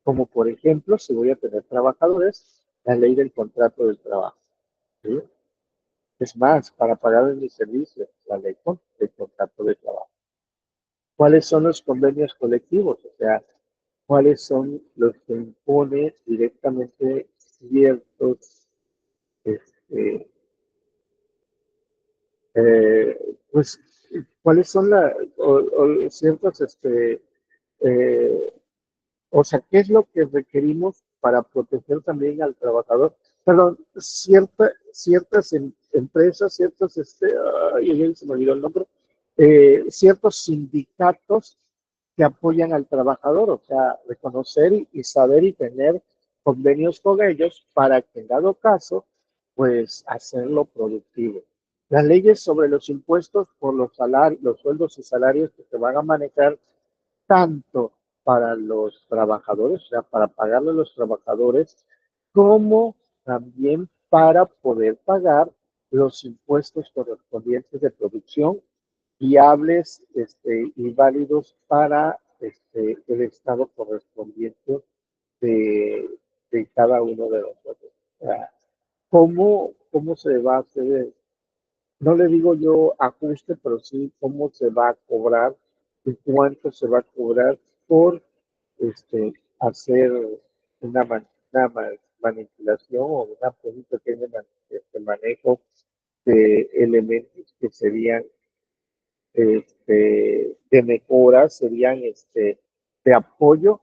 como por ejemplo, si voy a tener trabajadores, la ley del contrato del trabajo. ¿Sí? Es más, para pagar mis servicios, la ley del contrato de trabajo. ¿Cuáles son los convenios colectivos? O sea, ¿cuáles son los que impone directamente ciertos este, pues, ¿cuáles son o ciertos, eh, o sea, qué es lo que requerimos para proteger también al trabajador? Perdón, ciertas empresas, ciertos, ay, se me olvidó el nombre, ciertos sindicatos que apoyan al trabajador, o sea, reconocer y saber y tener convenios con ellos para que en dado caso, pues hacerlo productivo. Las leyes sobre los impuestos por los salarios, los sueldos y salarios que se van a manejar tanto para los trabajadores, o sea, para pagarle a los trabajadores, como también para poder pagar los impuestos correspondientes de producción viables y válidos para el estado correspondiente de, de cada uno de nosotros. O sea, ¿cómo se va a hacer? No le digo yo ajuste, pero sí cómo se va a cobrar y cuánto se va a cobrar por hacer una, una manipulación o un pequeño manejo de elementos que serían de mejora, serían de apoyo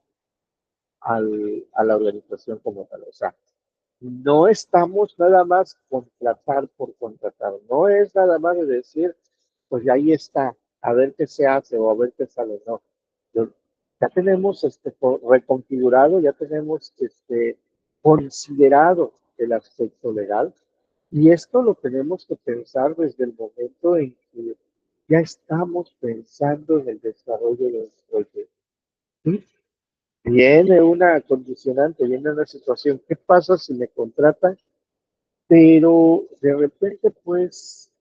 a la organización como tal. O sea, no estamos nada más contratar por contratar, no es nada más de decir, pues ahí está, a ver qué se hace o a ver qué sale, no. Ya tenemos reconfigurado, ya tenemos considerado el aspecto legal y esto lo tenemos que pensar desde el momento en que ya estamos pensando en el desarrollo de nuestro proyecto. ¿Sí? Viene una condicionante, viene una situación, ¿qué pasa si me contratan? Pero de repente, pues,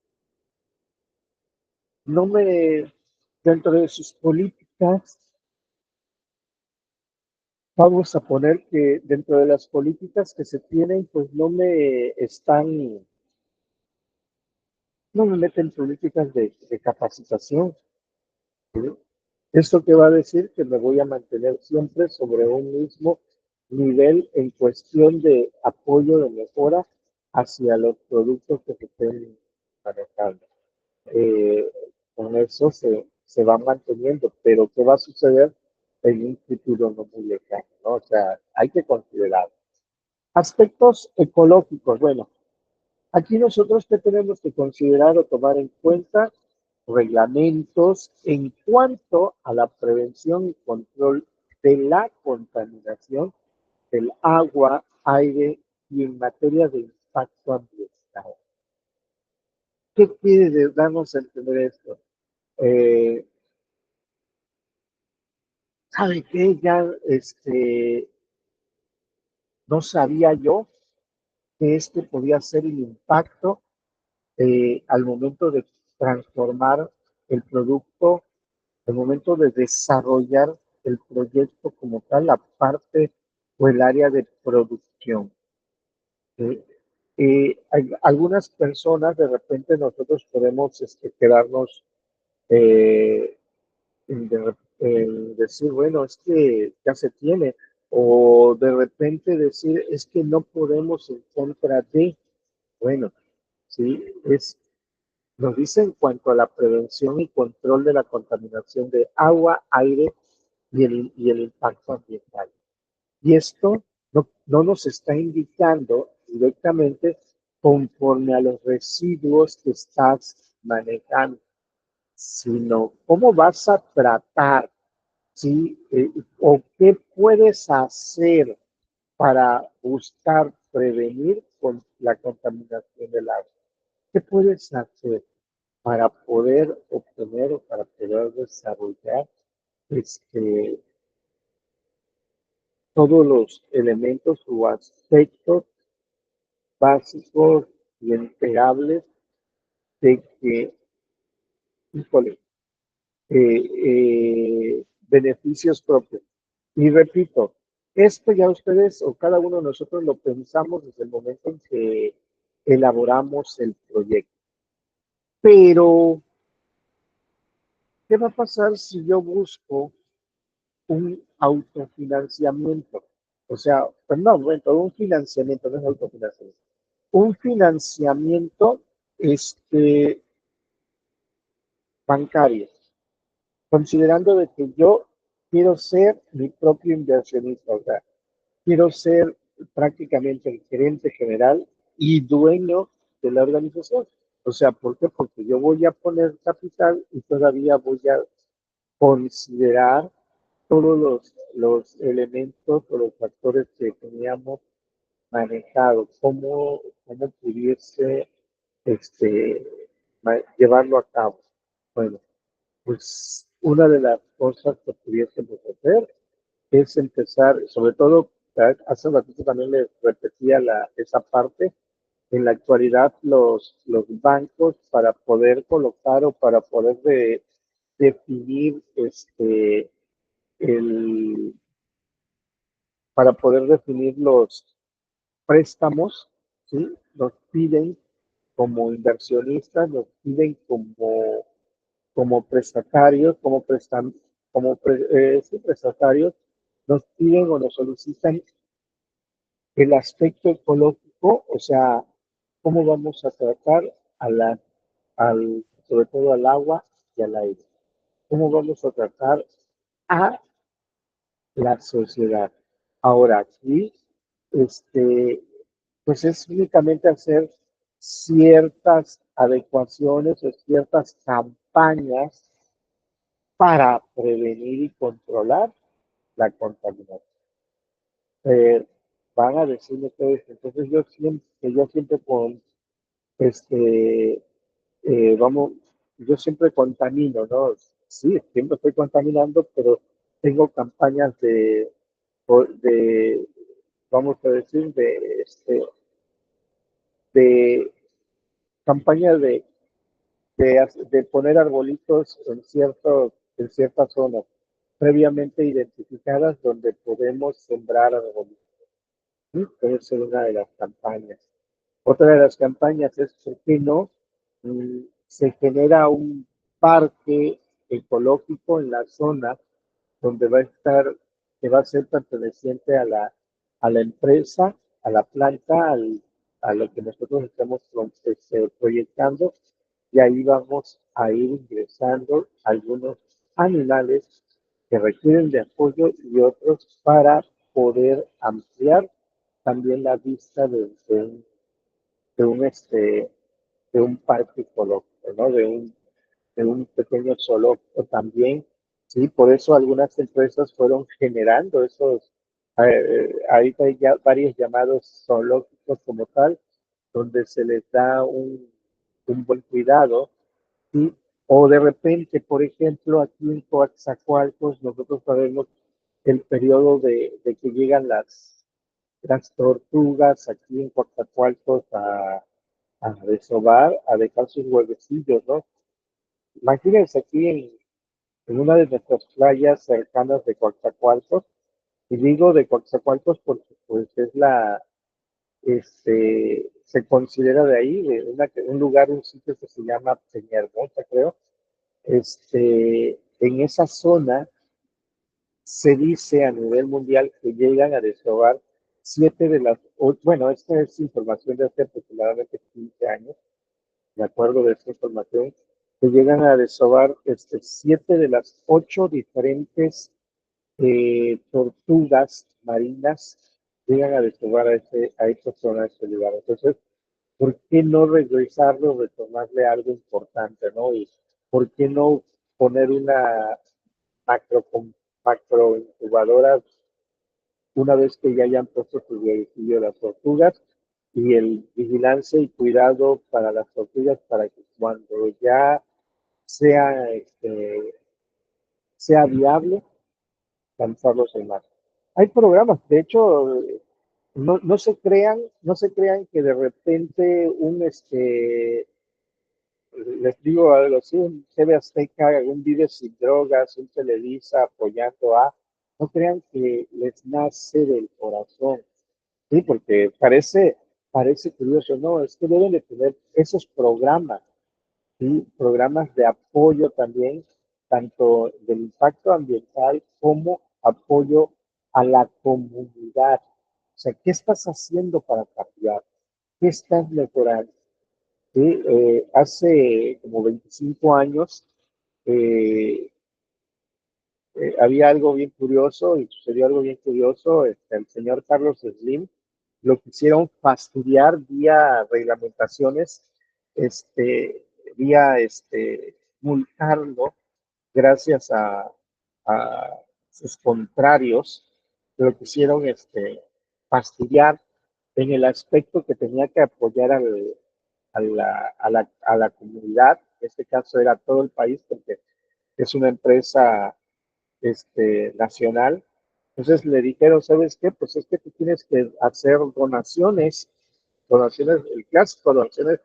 no me, dentro de sus políticas, vamos a poner que dentro de las políticas que se tienen, pues no me meten políticas de capacitación. ¿Sí? ¿Esto qué va a decir? Que me voy a mantener siempre sobre un mismo nivel en cuestión de apoyo, de mejora hacia los productos que se estén manejando. eh, con eso se va manteniendo, pero ¿qué va a suceder en un futuro no muy lejano? ¿No? O sea, hay que considerar aspectos ecológicos. Bueno, aquí nosotros qué tenemos que considerar o tomar en cuenta reglamentos en cuanto a la prevención y control de la contaminación del agua, aire y en materia de impacto ambiental. ¿Qué quiere darnos a entender esto? Eh, ¿Sabe qué? Ya no sabía yo que este podía ser el impacto al momento de transformar el producto, al momento de desarrollar el proyecto como tal, la parte o el área de producción. Eh, algunas personas, de repente nosotros podemos quedarnos eh, decir, bueno, es que ya se tiene, o de repente decir, es que no podemos en contra de, bueno, sí, nos dice en cuanto a la prevención y control de la contaminación de agua, aire y el impacto ambiental. Y esto no nos está indicando directamente conforme a los residuos que estás manejando, sino cómo vas a tratar, ¿sí? O qué puedes hacer para buscar prevenir con la contaminación del agua. ¿Qué puedes hacer para poder obtener o para poder desarrollar este, todos los elementos o aspectos básicos y entregables de que, híjole, beneficios propios? Y repito, esto ya ustedes o cada uno de nosotros lo pensamos desde el momento en que elaboramos el proyecto. Pero, ¿qué va a pasar si yo busco un autofinanciamiento? O sea, pues no, bueno, un financiamiento, no es autofinanciamiento. Un financiamiento este, bancario, considerando de que yo quiero ser mi propio inversionista, o sea, quiero ser prácticamente el gerente general y dueño de la organización. O sea, ¿por qué? Porque yo voy a poner capital y todavía voy a considerar todos los elementos o los factores que teníamos manejado, cómo pudiese este, llevarlo a cabo. Bueno, pues una de las cosas que pudiésemos hacer es empezar, sobre todo, hace un ratito también les repetía esa parte, en la actualidad los bancos para poder colocar o para poder definir el, para poder definir los préstamos, ¿sí? Nos piden como inversionistas, nos piden como prestatarios, sí, prestatarios, nos piden o nos solicitan el aspecto ecológico, o sea, cómo vamos a tratar a sobre todo al agua y al aire, cómo vamos a tratar a la sociedad. Ahora, aquí, este, pues es únicamente hacer ciertas adecuaciones o ciertas campañas para prevenir y controlar la contaminación. Eh, Van a decirme todo esto. Entonces yo siempre con, este, vamos, yo siempre contamino, ¿no? Sí, siempre estoy contaminando, pero tengo campañas de vamos a decir, de campañas de poner arbolitos en ciertas zonas previamente identificadas donde podemos sembrar arbolitos. ¿Sí? Puede ser una de las campañas. Otra de las campañas es, ¿por qué no? Se genera un parque ecológico en la zona donde va a estar, que va a ser perteneciente a la empresa, a la planta, a lo que nosotros estamos proyectando, y ahí vamos a ir ingresando algunos animales que requieren de apoyo y otros para poder ampliar también la vista de un, este, de un parque ecológico, ¿no? De un pequeño zoológico también, ¿sí? Por eso algunas empresas fueron generando ahorita hay ya varios llamados zoológicos como tal, donde se les da un buen cuidado, ¿sí? O de repente, por ejemplo, aquí en Coatzacoalcos, nosotros sabemos el periodo de que llegan las tortugas aquí en Coatzacoalcos a desovar, a dejar sus huevecillos, ¿no? Imagínense aquí en una de nuestras playas cercanas de Coatzacoalcos, y digo de Coatzacoalcos porque pues es se considera de ahí, un lugar, un sitio que se llama Peñahermosa, creo. En esa zona se dice a nivel mundial que llegan a desovar siete de las ocho, bueno, esta es información de hace aproximadamente 15 años, de acuerdo de esta información, que llegan a desovar siete de las ocho diferentes tortugas marinas, llegan a desovar a esta zona, a este lugar. Entonces, ¿por qué no regresarlo, retomarle algo importante, ¿no? Y ¿por qué no poner una macro, macro incubadora una vez que ya hayan puesto su huevecillo las tortugas y el vigilancia y cuidado para las tortugas para que cuando ya sea, sea viable lanzarlos al mar? Hay programas, de hecho, no se crean que de repente les digo algo así, un TV Azteca, un Vive Sin Drogas, un Televisa apoyando no crean que les nace del corazón, sí, porque parece curioso, no, es que deben de tener esos programas, sí, programas de apoyo también, tanto del impacto ambiental como apoyo a la comunidad. O sea, ¿qué estás haciendo para cambiar? ¿Qué estás mejorando? Sí, hace como 25 años eh, había algo bien curioso y sucedió algo bien curioso. El señor Carlos Slim lo quisieron fastidiar vía reglamentaciones, este, vía multarlo gracias a sus contrarios, lo quisieron fastidiar en el aspecto que tenía que apoyar a la comunidad. En este caso era todo el país porque es una empresa nacional. Entonces le dijeron, ¿sabes qué? Pues es que tú tienes que hacer donaciones, el clásico, donaciones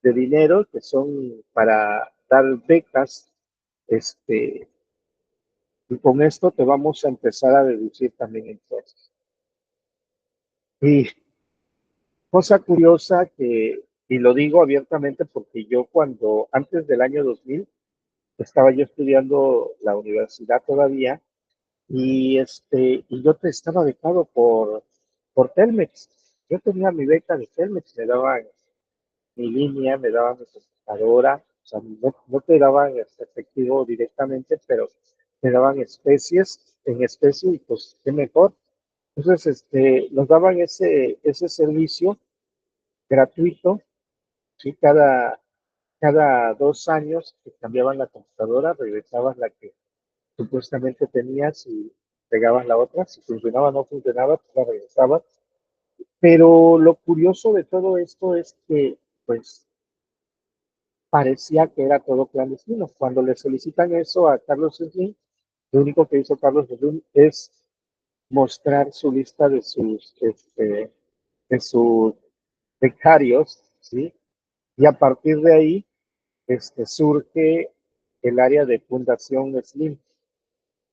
de dinero que son para dar becas, y con esto te vamos a empezar a deducir también impuestos. Y cosa curiosa y lo digo abiertamente porque yo antes del año 2000, estaba yo estudiando la universidad todavía y yo estaba becado por Telmex. Yo tenía mi beca de Telmex, me daban mi línea, me daban mi computadora, o sea, no te daban efectivo directamente, pero me daban especies en especie y pues qué mejor. Entonces, nos daban ese servicio gratuito, ¿sí? Cada 2 años te cambiaban la computadora, regresabas la que supuestamente tenías y pegabas la otra, si funcionaba o no funcionaba, pues la regresabas. Pero lo curioso de todo esto es que, pues, parecía que era todo clandestino. Cuando le solicitan eso a Carlos Slim, lo único que hizo Carlos Slim es mostrar su lista de sus becarios, ¿sí? Y a partir de ahí, surge el área de Fundación Slim.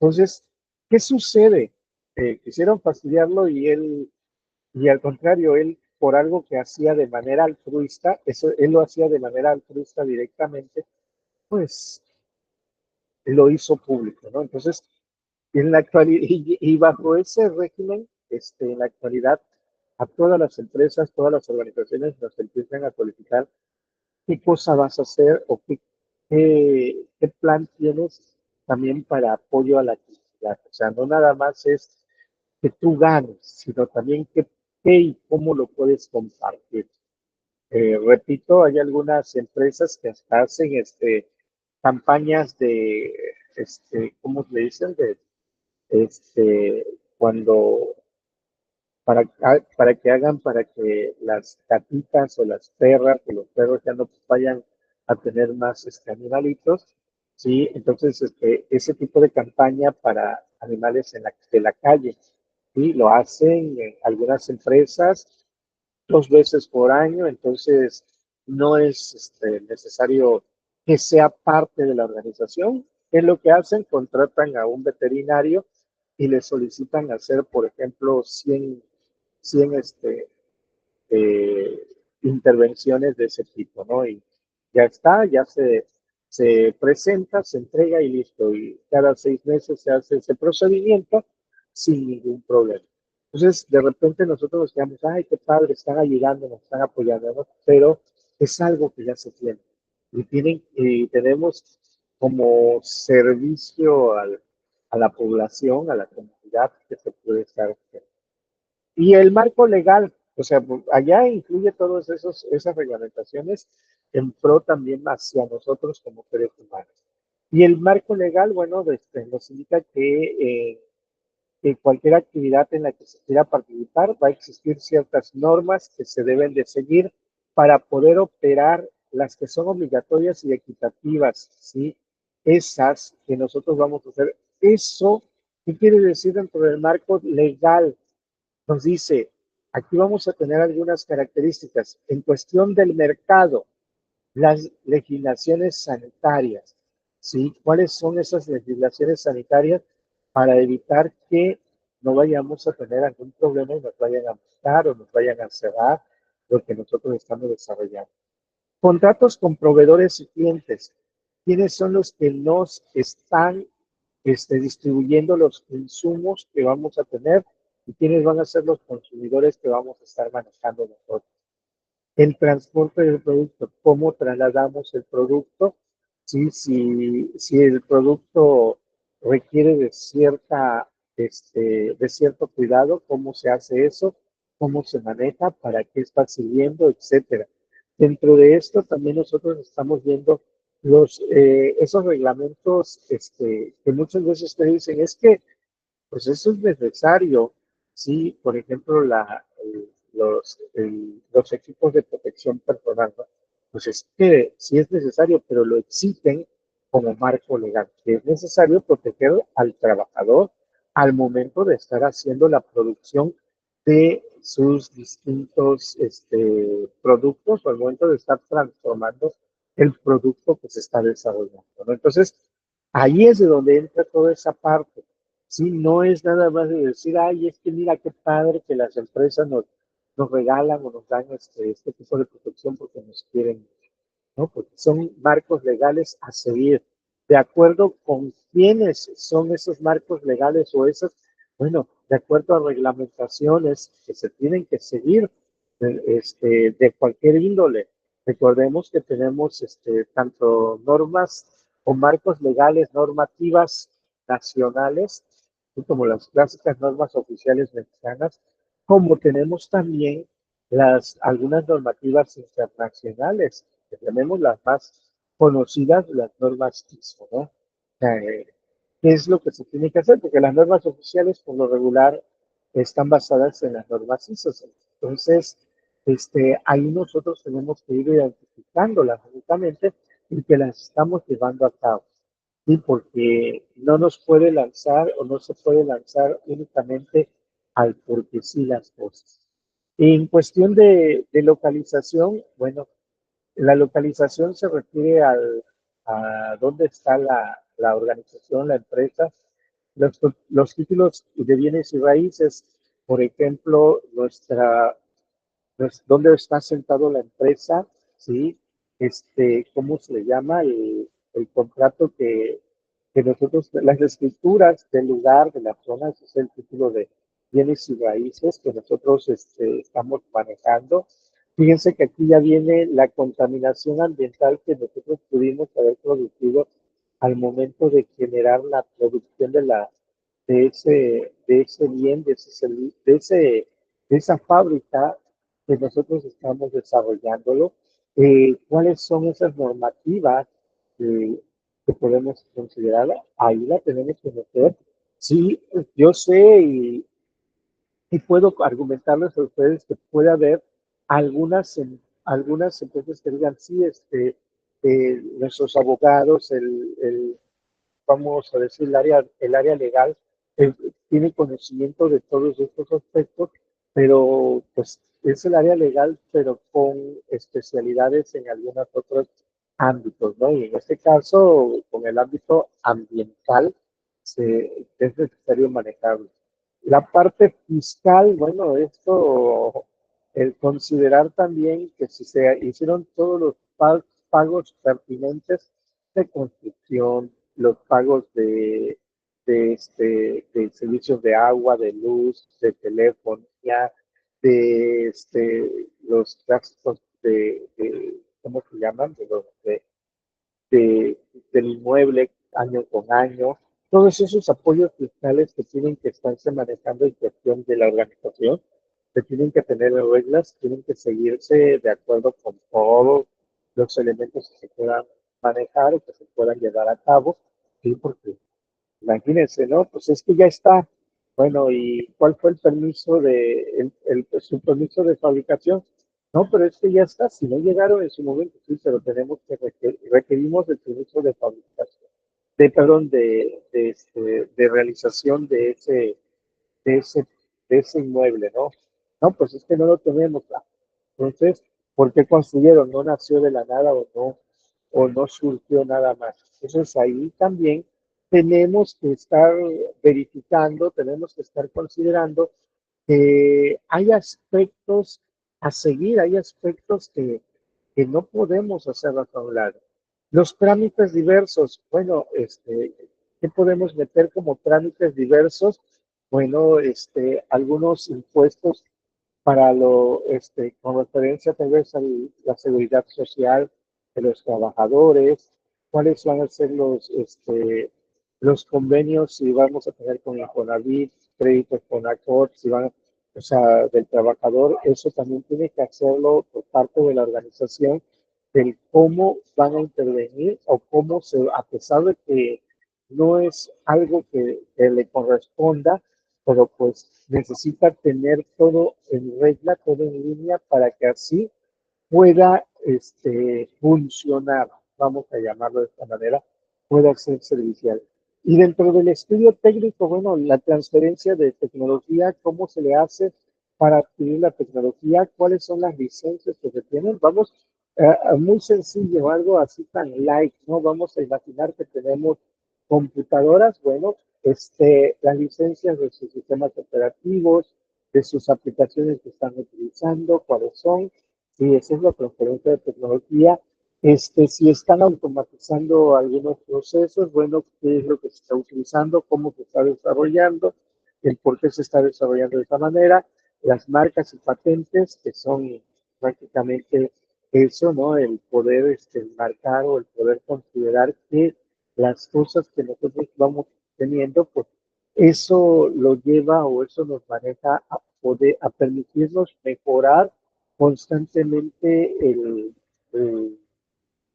Entonces, ¿qué sucede? Quisieron fastidiarlo y al contrario, él por algo que hacía de manera altruista, él lo hacía de manera altruista directamente, pues lo hizo público, ¿no? Entonces, en la actualidad, y bajo ese régimen, en la actualidad, a todas las empresas, todas las organizaciones nos empiezan a solicitar qué cosa vas a hacer o qué plan tienes también para apoyo a la actividad. O sea, no nada más es que tú ganes, sino también qué y cómo lo puedes compartir. Repito, hay algunas empresas que hasta hacen campañas ¿cómo le dicen? Este, cuando, para que las gatitas o las perras o los perros ya no vayan a tener más animalitos, ¿sí? Entonces, ese tipo de campaña para animales de la calle. y lo hacen en algunas empresas 2 veces por año, entonces no es necesario que sea parte de la organización. ¿Qué es lo que hacen? Contratan a un veterinario y le solicitan hacer, por ejemplo, 100 eh, intervenciones de ese tipo, ¿no? Y ya está, se presenta, se entrega y listo. Y cada 6 meses se hace ese procedimiento sin ningún problema. Entonces, de repente nosotros nos quedamos, ay, qué padre, están ayudando, nos están apoyando, ¿no? Pero es algo que ya se tiene. Y tenemos como servicio a la población, a la comunidad que se puede estar haciendo. Y el marco legal, o sea, allá incluye todas esas reglamentaciones en pro también hacia nosotros como seres humanos. Y el marco legal, bueno, nos indica que cualquier actividad en la que se quiera participar va a existir ciertas normas que se deben de seguir para poder operar las que son obligatorias y equitativas, ¿sí? Esas que nosotros vamos a hacer. Eso, ¿qué quiere decir dentro del marco legal? Nos dice, aquí vamos a tener algunas características. En cuestión del mercado, las legislaciones sanitarias, ¿sí? ¿Cuáles son esas legislaciones sanitarias para evitar que no vayamos a tener algún problema y nos vayan a multar o nos vayan a cerrar lo que nosotros estamos desarrollando? Contratos con proveedores y clientes. ¿Quiénes son los que nos están distribuyendo los insumos que vamos a tener y quiénes van a ser los consumidores que vamos a estar manejando nosotros? El transporte del producto, cómo trasladamos el producto, ¿sí? Si el producto requiere de cierto cuidado, cómo se hace eso, cómo se maneja, para qué está sirviendo, etcétera. Dentro de esto también nosotros estamos viendo esos reglamentos que muchas veces te dicen, es que pues eso es necesario, sí, por ejemplo, los equipos de protección personal, ¿no? Pues es que sí es necesario, pero lo exigen como marco legal, que es necesario proteger al trabajador al momento de estar haciendo la producción de sus distintos productos o al momento de estar transformando el producto que se está desarrollando, ¿no? Entonces, ahí es de donde entra toda esa parte. Sí, no es nada más de decir, ay, es que mira qué padre que las empresas nos regalan o nos dan este tipo de protección porque nos quieren, ¿no? Porque son marcos legales a seguir. De acuerdo con quiénes son esos marcos legales o esas, bueno, de acuerdo a reglamentaciones que se tienen que seguir de cualquier índole. Recordemos que tenemos tanto normas o marcos legales, normativas nacionales, como las clásicas normas oficiales mexicanas, como tenemos también algunas normativas internacionales, que tenemos las más conocidas, las normas ISO, ¿no? ¿Qué es lo que se tiene que hacer? Porque las normas oficiales, por lo regular, están basadas en las normas ISO. Entonces, ahí nosotros tenemos que ir identificándolas únicamente y que las estamos llevando a cabo. ¿Sí? Porque no nos puede lanzar o no se puede lanzar únicamente al porque sí las cosas. En cuestión de localización, bueno, la localización se refiere a dónde está la organización, la empresa, los títulos de bienes y raíces, por ejemplo, dónde está sentado la empresa, ¿sí? ¿Cómo se le llama? El contrato que nosotros, las escrituras del lugar, de la zona, ese es el título de bienes y raíces que nosotros estamos manejando. Fíjense que aquí ya viene la contaminación ambiental que nosotros pudimos haber producido al momento de generar la producción de ese bien, de esa fábrica que nosotros estamos desarrollándolo. ¿Cuáles son esas normativas eh, que podemos considerar? Ahí la tenemos que meter. Sí, yo sé y puedo argumentarles a ustedes que puede haber algunas empresas que digan, sí, nuestros abogados, vamos a decir, el área legal, eh, tiene conocimiento de todos estos aspectos, pero pues es el área legal, pero con especialidades en algunos otros ámbitos, ¿no? Y en este caso, con el ámbito ambiental, es necesario manejarlo. La parte fiscal, bueno, esto, el considerar también que si se hicieron todos los pagos pertinentes de construcción, los pagos de servicios de agua, de luz, de telefonía, los gastos ¿cómo se llaman? De, del inmueble año con año, todos esos apoyos fiscales que tienen que estarse manejando en cuestión de la organización, que tienen que tener reglas, tienen que seguirse de acuerdo con todos los elementos que se puedan manejar o que se puedan llevar a cabo, ¿sí? Porque imagínense, ¿no? Pues es que ya está. Bueno, ¿y cuál fue el permiso su permiso de fabricación? No, pero es que ya está. Si no llegaron en su momento, sí, pero tenemos que requerimos el permiso de fabricación, perdón, de realización de ese, de ese inmueble, ¿no? No, pues es que no lo tenemos. Entonces, ¿por qué construyeron? ¿No nació de la nada o no surgió nada más? Entonces ahí también tenemos que estar verificando, tenemos que estar considerando que hay aspectos a seguir, hay aspectos que no podemos hacerlos a un lado. Los trámites diversos, bueno, ¿qué podemos meter como trámites diversos? Bueno, algunos impuestos para con referencia tal vez a la seguridad social de los trabajadores, cuáles van a ser los convenios, si vamos a tener con Infonavit, créditos con Accord, si van, o sea, del trabajador, eso también tiene que hacerlo por parte de la organización, del cómo van a intervenir o cómo a pesar de que no es algo que le corresponda, pero pues necesita tener todo en regla, todo en línea para que así pueda funcionar, vamos a llamarlo de esta manera, pueda ser servicial. Y dentro del estudio técnico, bueno, la transferencia de tecnología, ¿cómo se le hace para adquirir la tecnología? ¿Cuáles son las licencias que se tienen? Vamos, muy sencillo, algo así tan light, ¿no? Vamos a imaginar que tenemos computadoras, bueno, las licencias de sus sistemas operativos, de sus aplicaciones que están utilizando, cuáles son, si esa es la transferencia de tecnología. Si están automatizando algunos procesos, bueno, qué es lo que se está utilizando, cómo se está desarrollando, el por qué se está desarrollando de esa manera, las marcas y patentes, que son prácticamente eso, ¿no? El poder marcar o el poder considerar que las cosas que nosotros vamos teniendo, pues eso lo lleva o eso nos maneja a poder, a permitirnos mejorar constantemente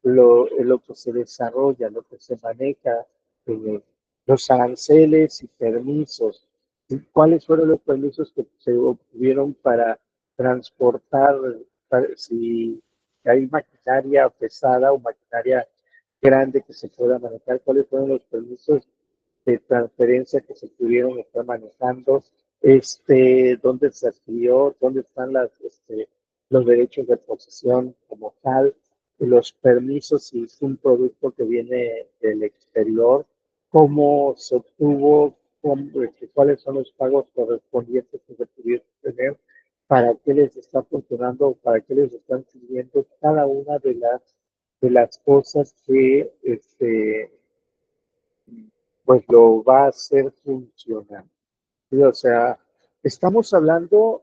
lo que se desarrolla, lo que se maneja, eh, los aranceles y permisos. ¿Y cuáles fueron los permisos que se obtuvieron para transportar, si hay maquinaria pesada o maquinaria grande que se pueda manejar? ¿Cuáles fueron los permisos de transferencia que se pudieron estar manejando? ¿Dónde se adquirió? ¿Dónde están los derechos de posesión como tal? Los permisos si es un producto que viene del exterior, cómo se obtuvo, cuáles son los pagos correspondientes que se pudieron tener, para qué les está funcionando, para qué les están sirviendo cada una de las cosas que pues lo va a hacer funcionar. ¿Sí? O sea, estamos hablando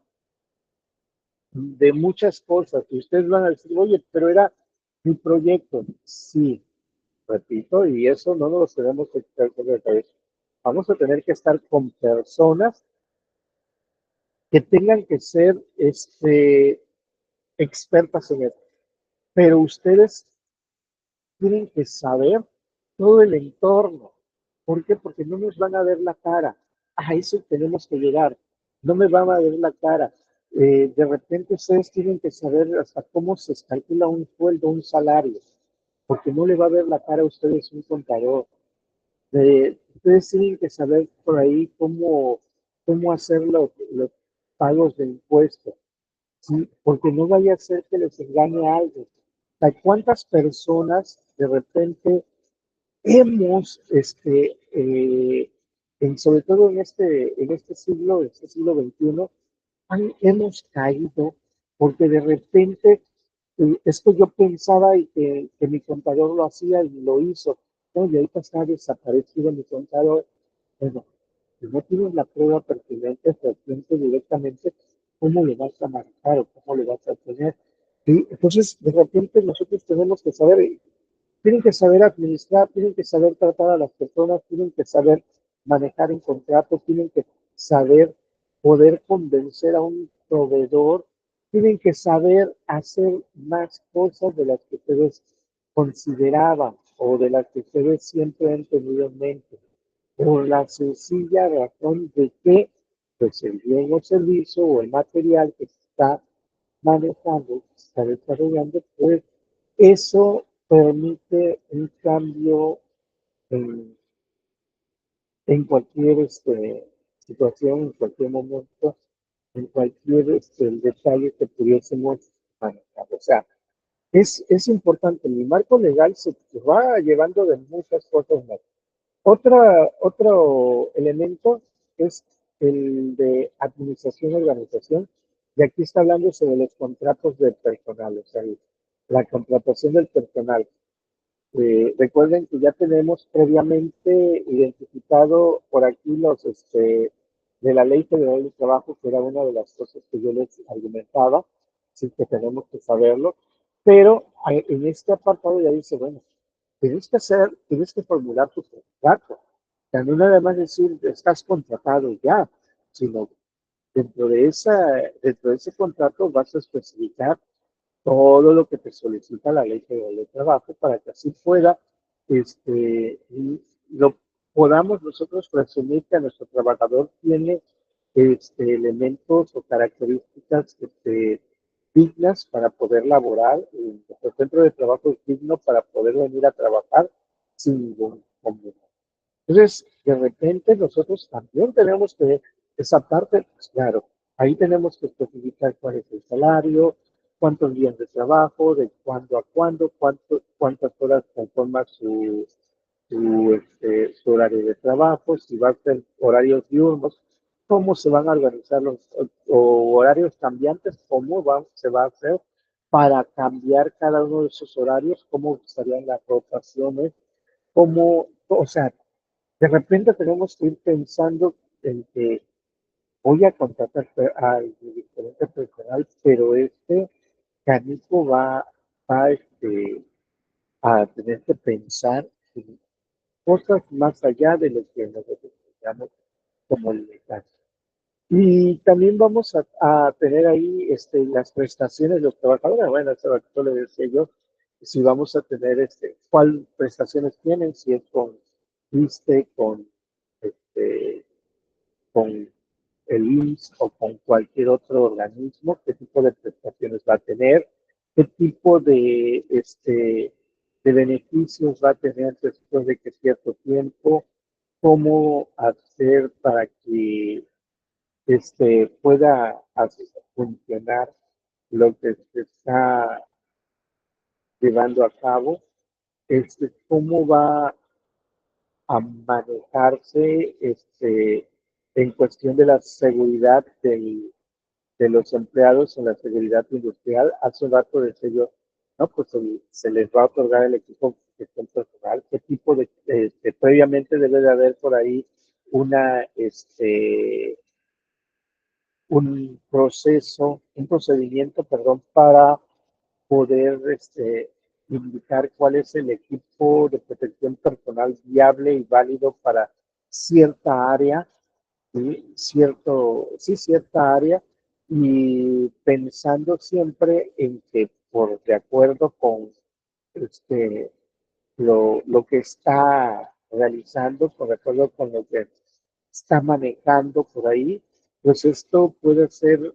de muchas cosas y ustedes van a decir, oye, pero era mi proyecto. Sí, repito, y eso no nos lo tenemos que quitar de la cabeza. Vamos a tener que estar con personas que tengan que ser expertas en esto. Pero ustedes tienen que saber todo el entorno. ¿Por qué? Porque no nos van a ver la cara. A eso tenemos que llegar. No me van a ver la cara. De repente ustedes tienen que saber hasta cómo se calcula un sueldo, un salario, porque no le va a ver la cara a ustedes un contador. Ustedes tienen que saber por ahí cómo hacer los pagos de impuestos, ¿sí? Porque no vaya a ser que les engañe algo. O sea, ¿cuántas personas de repente hemos, sobre todo en este siglo XXI, hemos caído porque de repente esto yo pensaba y que mi contador lo hacía y lo hizo, ¿no? Y ahorita está desaparecido mi contador. Bueno, si no tienes la prueba pertinente, frecuente directamente, ¿cómo le vas a marcar o cómo le vas a tener? ¿Sí? Entonces, de repente nosotros tenemos que saber, tienen que saber administrar, tienen que saber tratar a las personas, tienen que saber manejar un contrato, tienen que saber poder convencer a un proveedor, tienen que saber hacer más cosas de las que ustedes consideraban o de las que ustedes siempre han tenido en mente, por la sencilla razón de que pues el bien o servicio o el material que se está manejando, que se está desarrollando, pues eso permite un cambio en, en cualquier situación, en cualquier momento, en cualquier detalle que pudiésemos manejar. O sea, es importante, el marco legal se va llevando de muchas cosas más. Otro elemento es el de administración y organización, y aquí está hablando sobre los contratos de personal, o sea, la contratación del personal. Recuerden que ya tenemos previamente identificado por aquí de la Ley Federal de Trabajo, que era una de las cosas que yo les argumentaba, sí que tenemos que saberlo, pero en este apartado ya dice, bueno, tienes que formular tu contrato. O sea, no nada más decir, estás contratado ya, sino dentro de ese contrato vas a especificar todo lo que te solicita la Ley Federal de Trabajo para que así pueda, lo podamos nosotros presumir que nuestro trabajador tiene elementos o características dignas para poder laborar, nuestro centro de trabajo es digno para poder venir a trabajar sin ningún problema. Entonces, de repente nosotros también tenemos que, esa parte, pues claro, ahí tenemos que especificar cuál es el salario, cuántos días de trabajo, de cuándo a cuándo, cuántas horas conforma su horario de trabajo, si va a ser horarios diurnos, cómo se van a organizar o horarios cambiantes, se va a hacer para cambiar cada uno de esos horarios, cómo estarían las rotaciones, cómo, o sea, de repente tenemos que ir pensando en que voy a contratar al diferente personal, pero canico va a tener que pensar en cosas más allá de lo que nosotros pensamos como legal. Y también vamos a tener ahí las prestaciones de los trabajadores. Bueno, hace ratito le decía yo, si vamos a tener cuál prestaciones tienen, si es con ISSSTE, este, con el IMSS o con cualquier otro organismo, qué tipo de prestaciones va a tener, qué tipo de beneficios va a tener después de que cierto tiempo, cómo hacer para que pueda hacer funcionar lo que se está llevando a cabo, cómo va a manejarse en cuestión de la seguridad de los empleados en la seguridad industrial. Hace un rato decía yo, no, pues se les va a otorgar el equipo de gestión personal, qué tipo previamente debe de haber por ahí una, un procedimiento, perdón, para poder indicar cuál es el equipo de protección personal viable y válido para cierta área, ¿sí? Cierta área, y pensando siempre en que de acuerdo con este, lo que está realizando, de acuerdo con lo que está manejando por ahí, pues esto puede ser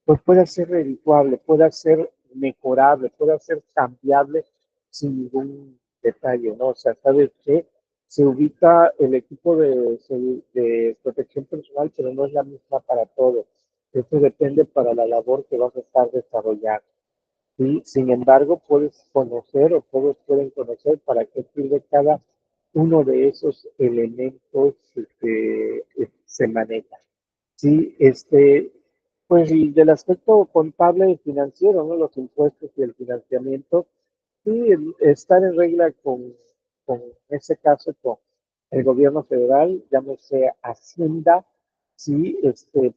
redituable, puede ser mejorable, puede ser cambiable sin ningún detalle, ¿no? O sea, ¿sabes qué? Se ubica el equipo de protección personal, pero no es la misma para todos. Esto depende para la labor que vas a estar desarrollando. ¿Sí? Sin embargo, puedes conocer o todos pueden conocer para qué sirve cada uno de esos elementos que se manejan. Sí, pues y del aspecto contable y financiero, ¿no? Los impuestos y el financiamiento, sí, estar en regla con ese caso, con el gobierno federal, llámese Hacienda, sí,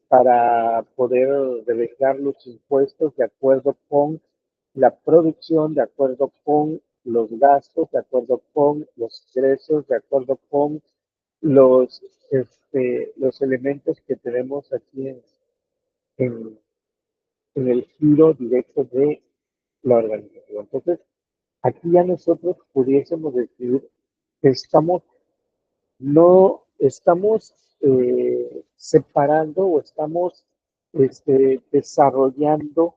para poder devengar los impuestos de acuerdo con la producción, de acuerdo con los gastos, de acuerdo con los ingresos, de acuerdo con los, los elementos que tenemos aquí en, en el giro directo de la organización. Entonces, aquí ya nosotros pudiésemos decir que no estamos separando o estamos desarrollando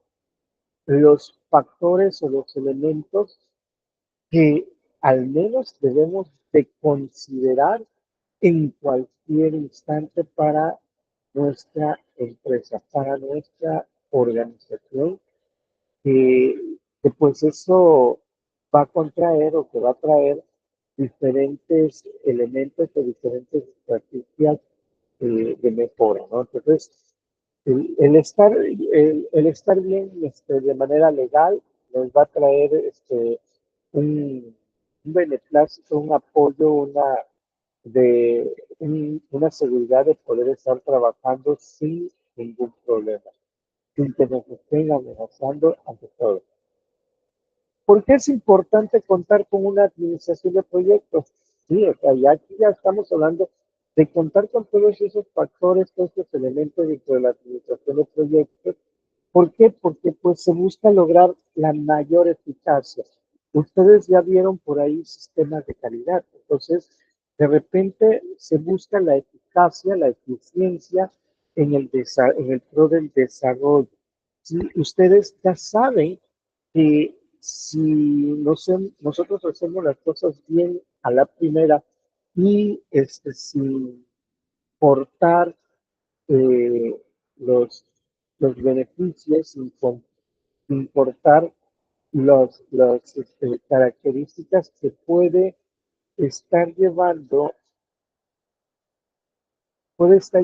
los factores o los elementos que al menos debemos de considerar en cualquier instante para nuestra empresa, para nuestra organización, que pues eso va a contraer o que va a traer diferentes elementos o diferentes estrategias de mejora, ¿no? Entonces, el estar bien de manera legal nos va a traer un beneplácito, un apoyo, una seguridad de poder estar trabajando sin ningún problema, sin que nos estén amenazando ante todo. ¿Por qué es importante contar con una administración de proyectos? Sí, o sea, ya aquí ya estamos hablando de contar con todos esos factores, todos esos elementos dentro de la administración de proyectos. ¿Por qué? Porque pues se busca lograr la mayor eficacia. Ustedes ya vieron por ahí sistemas de calidad. Entonces, de repente se busca la eficacia, la eficiencia en el pro del desarrollo. ¿Sí? Ustedes ya saben que si nosotros hacemos las cosas bien a la primera y sin cortar eh, los, los beneficios, sin importar las características que estar puede estar llevando, puede estarse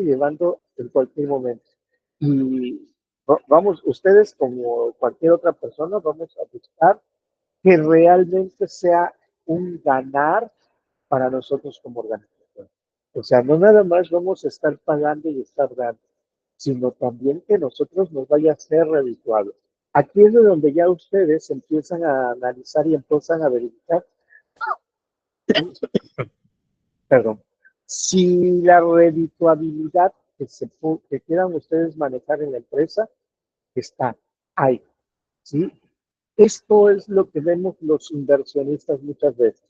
llevando en cualquier momento. Y vamos, ustedes como cualquier otra persona, vamos a buscar que realmente sea un ganar para nosotros como organización. O sea, no nada más vamos a estar pagando y estar dando, sino también que nosotros nos vaya a ser redituable. Aquí es de donde ya ustedes empiezan a analizar y empiezan a verificar, perdón, si la redituabilidad que quieran ustedes manejar en la empresa está ahí, ¿sí? Esto es lo que vemos los inversionistas muchas veces.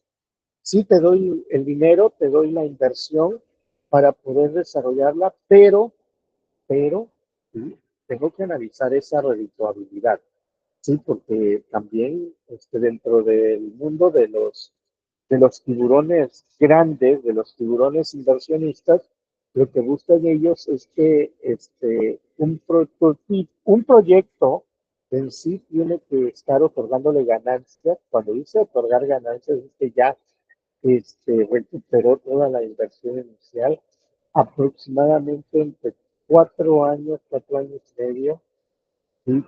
Sí, te doy el dinero, te doy la inversión para poder desarrollarla, pero sí, tengo que analizar esa redituabilidad. Sí, porque también dentro del mundo de los tiburones grandes, de los tiburones inversionistas, lo que buscan ellos es que un proyecto en sí tiene que estar otorgándole ganancias. Cuando dice otorgar ganancias es que ya recuperó toda la inversión inicial, aproximadamente entre 4 años, 4 años y medio, y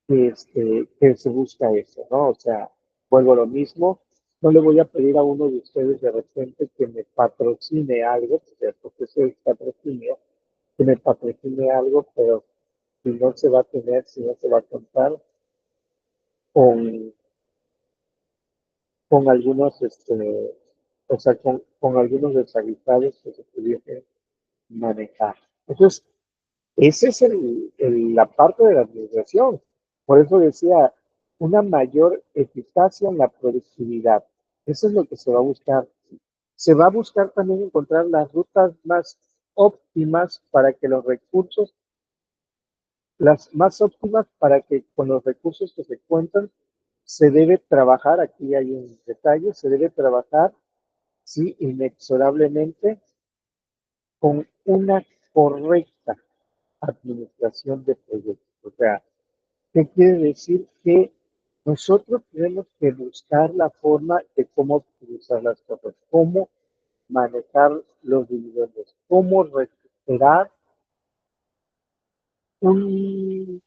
que se busca eso, ¿no? O sea, vuelvo a lo mismo, no le voy a pedir a uno de ustedes de repente que me patrocine algo, porque eso es patrocinio, que me patrocine algo, pero si no se va a tener, si no se va a contar con, con algunos, o sea, con algunos desaguisados que se pudiesen manejar. Entonces, esa es la parte de la administración. Por eso decía, una mayor eficacia en la productividad. Eso es lo que se va a buscar. Se va a buscar también encontrar las rutas más óptimas para que los recursos las más óptimas para que con los recursos que se cuentan se debe trabajar, aquí hay un detalle, se debe trabajar, sí, inexorablemente con una correcta administración de proyectos. O sea, ¿qué quiere decir? Que nosotros tenemos que buscar la forma de cómo utilizar las cosas, cómo manejar los dividendos, cómo recuperar un,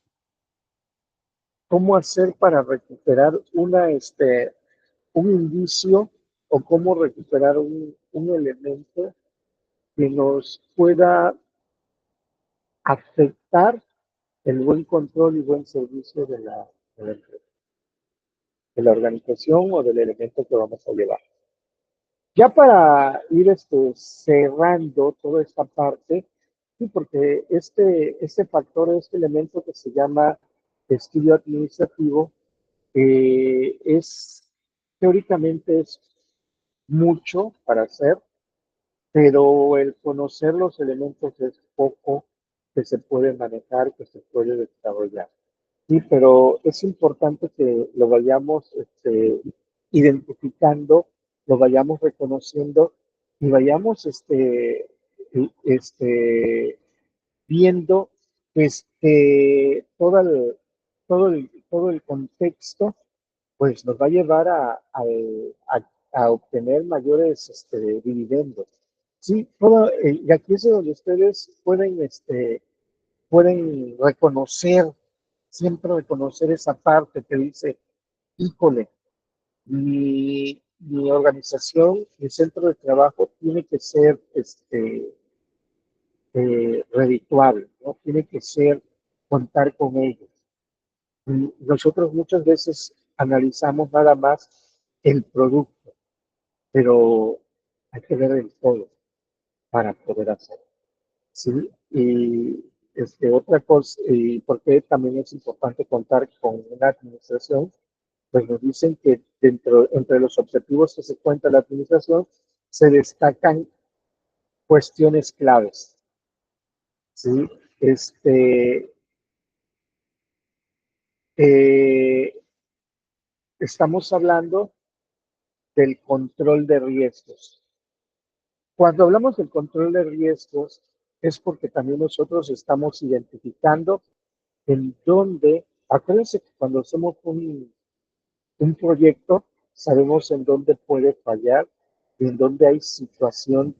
cómo hacer para recuperar un indicio o cómo recuperar un elemento que nos pueda afectar el buen control y buen servicio de la empresa, de la organización o del elemento que vamos a llevar. Ya para ir cerrando toda esta parte, sí, porque este factor, este elemento que se llama estudio administrativo, es teóricamente es mucho para hacer, pero el conocer los elementos es poco que se puede manejar, que se puede desarrollar. Sí, pero es importante que lo vayamos identificando, lo vayamos reconociendo y vayamos viendo pues, que todo el contexto pues, nos va a llevar a obtener mayores dividendos. Sí, y aquí es donde ustedes pueden reconocer, siempre reconocer esa parte que dice, híjole, mi organización, mi centro de trabajo tiene que ser redituable, ¿no? Tiene que ser contar con ellos. Y nosotros muchas veces analizamos nada más el producto, pero hay que ver el todo para poder hacerlo. ¿Sí? Y otra cosa, y porque también es importante contar con una administración, pues nos dicen que entre los objetivos que se cuenta la administración, se destacan cuestiones claves. ¿Sí? Este, eh, Estamos hablando del control de riesgos. Cuando hablamos del control de riesgos, es porque también nosotros estamos identificando en dónde, acuérdense que cuando hacemos un proyecto, sabemos en dónde puede fallar y en dónde hay situaciones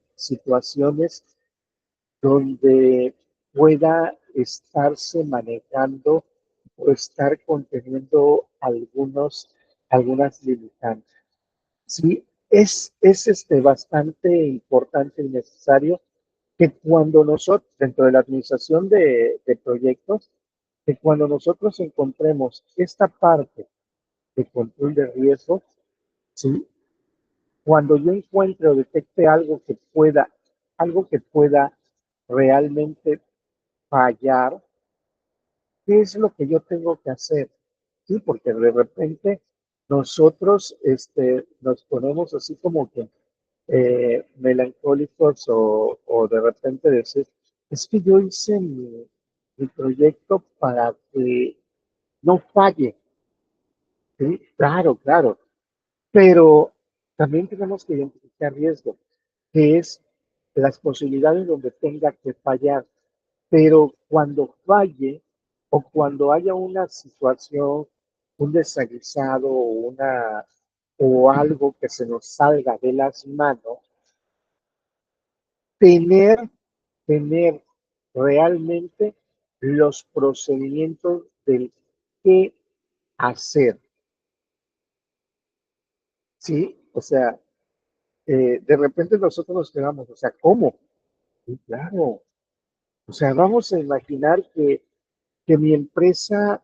donde pueda estarse manejando o estar conteniendo algunas limitantes. Sí, es bastante importante y necesario que cuando nosotros, dentro de la administración de proyectos, que cuando nosotros encontremos esta parte de control de riesgo, ¿sí? Cuando yo encuentre o detecte algo que pueda realmente fallar, ¿qué es lo que yo tengo que hacer? Sí, porque de repente nosotros nos ponemos así como que melancólicos o de repente decir, es que yo hice mi proyecto para que no falle. Sí, claro, claro, pero también tenemos que identificar riesgo, que es las posibilidades donde tenga que fallar. Pero cuando falle o cuando haya una situación, un desaguisado o algo que se nos salga de las manos, tener, tener realmente los procedimientos del qué hacer. ¿Sí? O sea, de repente nosotros nos quedamos, o sea, ¿cómo? Sí, claro. O sea, vamos a imaginar que mi empresa,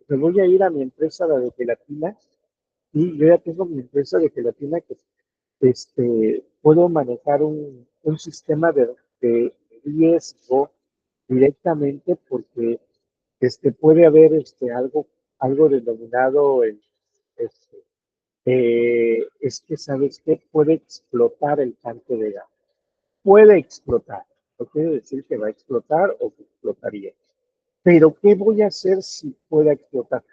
me voy a ir a mi empresa, la de gelatina, y yo ya tengo mi empresa de gelatina que puedo manejar un sistema de riesgo directamente porque puede haber algo denominado este, es que, ¿sabes qué? Puede explotar el tanque de gas. Puede explotar. No quiere decir que va a explotar o que explotaría. Pero ¿qué voy a hacer si puede explotar?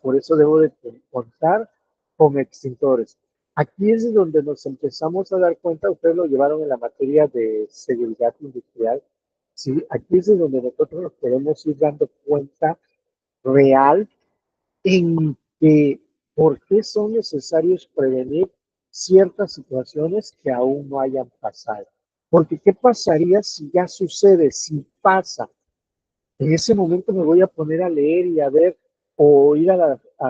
Por eso debo de contar con extintores. Aquí es donde nos empezamos a dar cuenta, ustedes lo llevaron en la materia de seguridad industrial, ¿sí? Aquí es donde nosotros nos podemos ir dando cuenta real en que por qué son necesarios prevenir ciertas situaciones que aún no hayan pasado. Porque ¿qué pasaría si ya sucede, si pasa? En ese momento me voy a poner a leer y a ver o ir a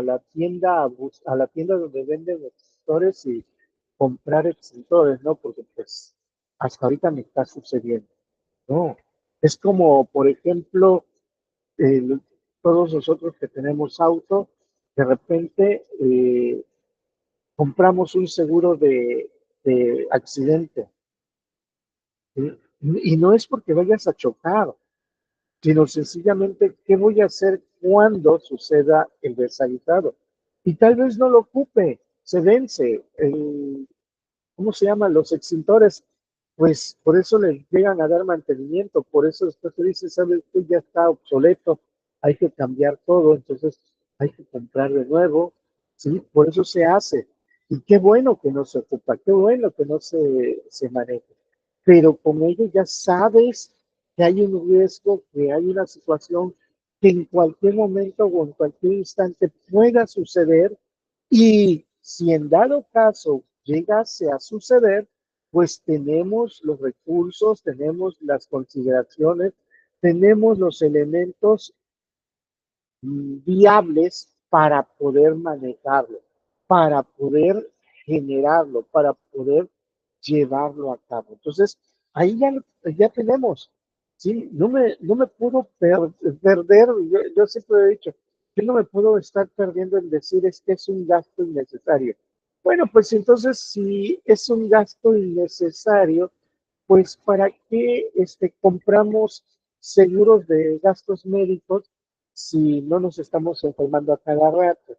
la tienda a la tienda donde venden extintores y comprar extintores, ¿no? Porque pues hasta ahorita me está sucediendo, ¿no? Es como, por ejemplo, el, todos nosotros que tenemos auto, de repente compramos un seguro de accidente, ¿sí? Y no es porque vayas a chocar, sino sencillamente qué voy a hacer cuando suceda el desaguisado. Y tal vez no lo ocupe, se vence. ¿Cómo se llama? Los extintores, pues por eso les llegan a dar mantenimiento, por eso después se dice, ¿sabes qué? Ya está obsoleto, hay que cambiar todo, entonces hay que comprar de nuevo, ¿sí? Por eso se hace. Y qué bueno que no se ocupa, qué bueno que no se maneja. Pero con ello ya sabes que hay un riesgo, que hay una situación que en cualquier momento o en cualquier instante pueda suceder y si en dado caso llegase a suceder, pues tenemos los recursos, tenemos las consideraciones, tenemos los elementos viables para poder manejarlo, para poder generarlo, para poder llevarlo a cabo. Entonces, ahí ya tenemos, ¿sí? No me puedo perder, yo siempre he dicho, yo no me puedo estar perdiendo en decir es que es un gasto innecesario. Bueno, pues entonces si es un gasto innecesario, pues ¿para qué compramos seguros de gastos médicos si no nos estamos enfermando a cada rato?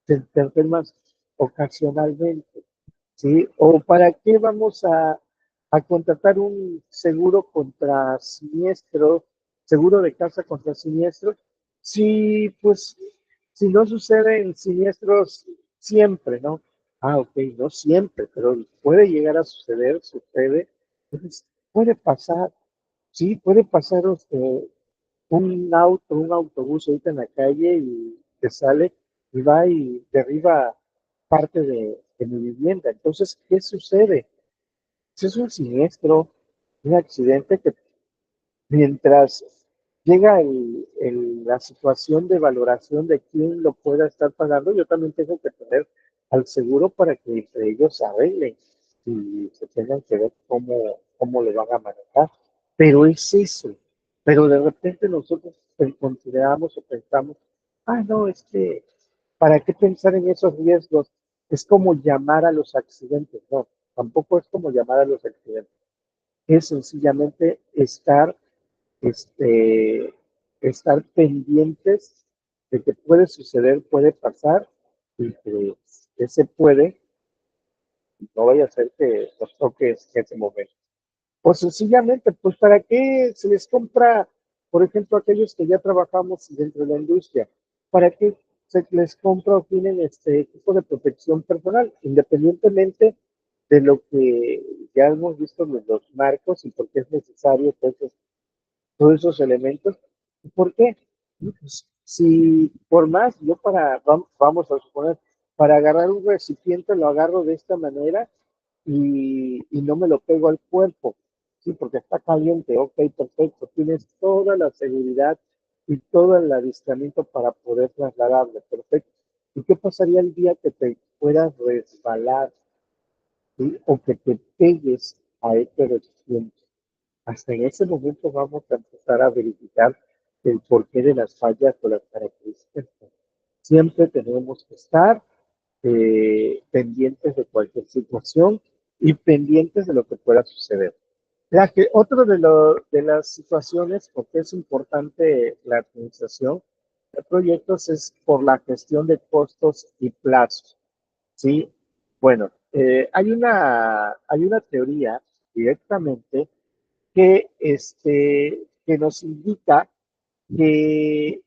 Te enfermas ocasionalmente, ¿sí? ¿O para qué vamos a contratar un seguro contra siniestro, seguro de casa contra siniestro, si pues si no suceden siniestros siempre, ¿no? Ok, no siempre, pero puede llegar a suceder, sucede, entonces puede pasar, sí, puede pasar un autobús ahorita en la calle y te sale y va y derriba parte de mi vivienda. Entonces, ¿qué sucede? Si es un siniestro, un accidente que mientras llega la situación de valoración de quién lo pueda estar pagando, yo también tengo que tener al seguro para que entre ellos se arreglen y se tengan que ver cómo lo van a manejar. Pero es eso. Pero de repente nosotros consideramos o pensamos, no, es que, ¿para qué pensar en esos riesgos? Es como llamar a los accidentes. No, tampoco es como llamar a los accidentes. Es sencillamente este, estar pendientes de que puede suceder, puede pasar y que ese puede, no vaya a ser que nos toque en ese momento. O sencillamente, pues ¿para qué se les compra, por ejemplo, aquellos que ya trabajamos dentro de la industria? ¿Para qué se les compra o tienen este tipo de protección personal? Independientemente de lo que ya hemos visto en los marcos y por qué es necesario todos esos elementos. ¿Por qué? Pues, si por más, vamos a suponer, para agarrar un recipiente lo agarro de esta manera y no me lo pego al cuerpo, sí, porque está caliente, ok, perfecto, tienes toda la seguridad y todo el adiestramiento para poder trasladarlo, perfecto. ¿Y qué pasaría el día que te puedas resbalar, ¿sí? O que te pegues a este recipiente? Hasta en ese momento vamos a empezar a verificar el porqué de las fallas o las características. Siempre tenemos que estar pendientes de cualquier situación y pendientes de lo que pueda suceder. Otro de las situaciones, porque es importante la administración de proyectos, es por la gestión de costos y plazos. ¿Sí? Bueno, hay una teoría directamente que nos indica que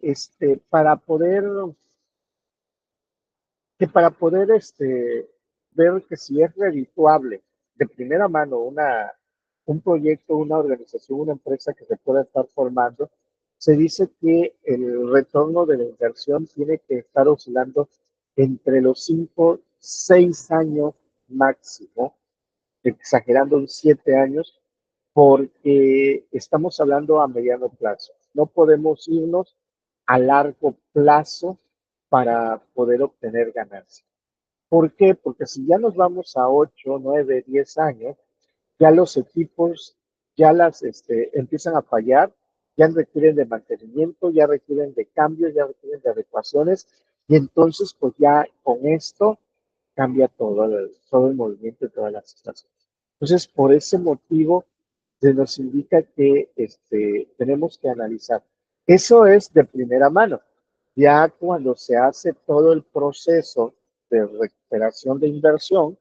para poder ver que si es redituable de primera mano un proyecto, una organización, una empresa que se pueda estar formando, se dice que el retorno de la inversión tiene que estar oscilando entre los 5, 6 años máximo, exagerando en 7 años, porque estamos hablando a mediano plazo. No podemos irnos a largo plazo para poder obtener ganancias. ¿Por qué? Porque si ya nos vamos a 8, 9, 10 años, ya los equipos ya empiezan a fallar, ya requieren de mantenimiento, ya requieren de cambios, ya requieren de adecuaciones, y entonces pues ya con esto cambia todo el movimiento y todas las situaciones. Entonces, por ese motivo, se nos indica que tenemos que analizar. Eso es de primera mano. Ya cuando se hace todo el proceso de recuperación de inversión,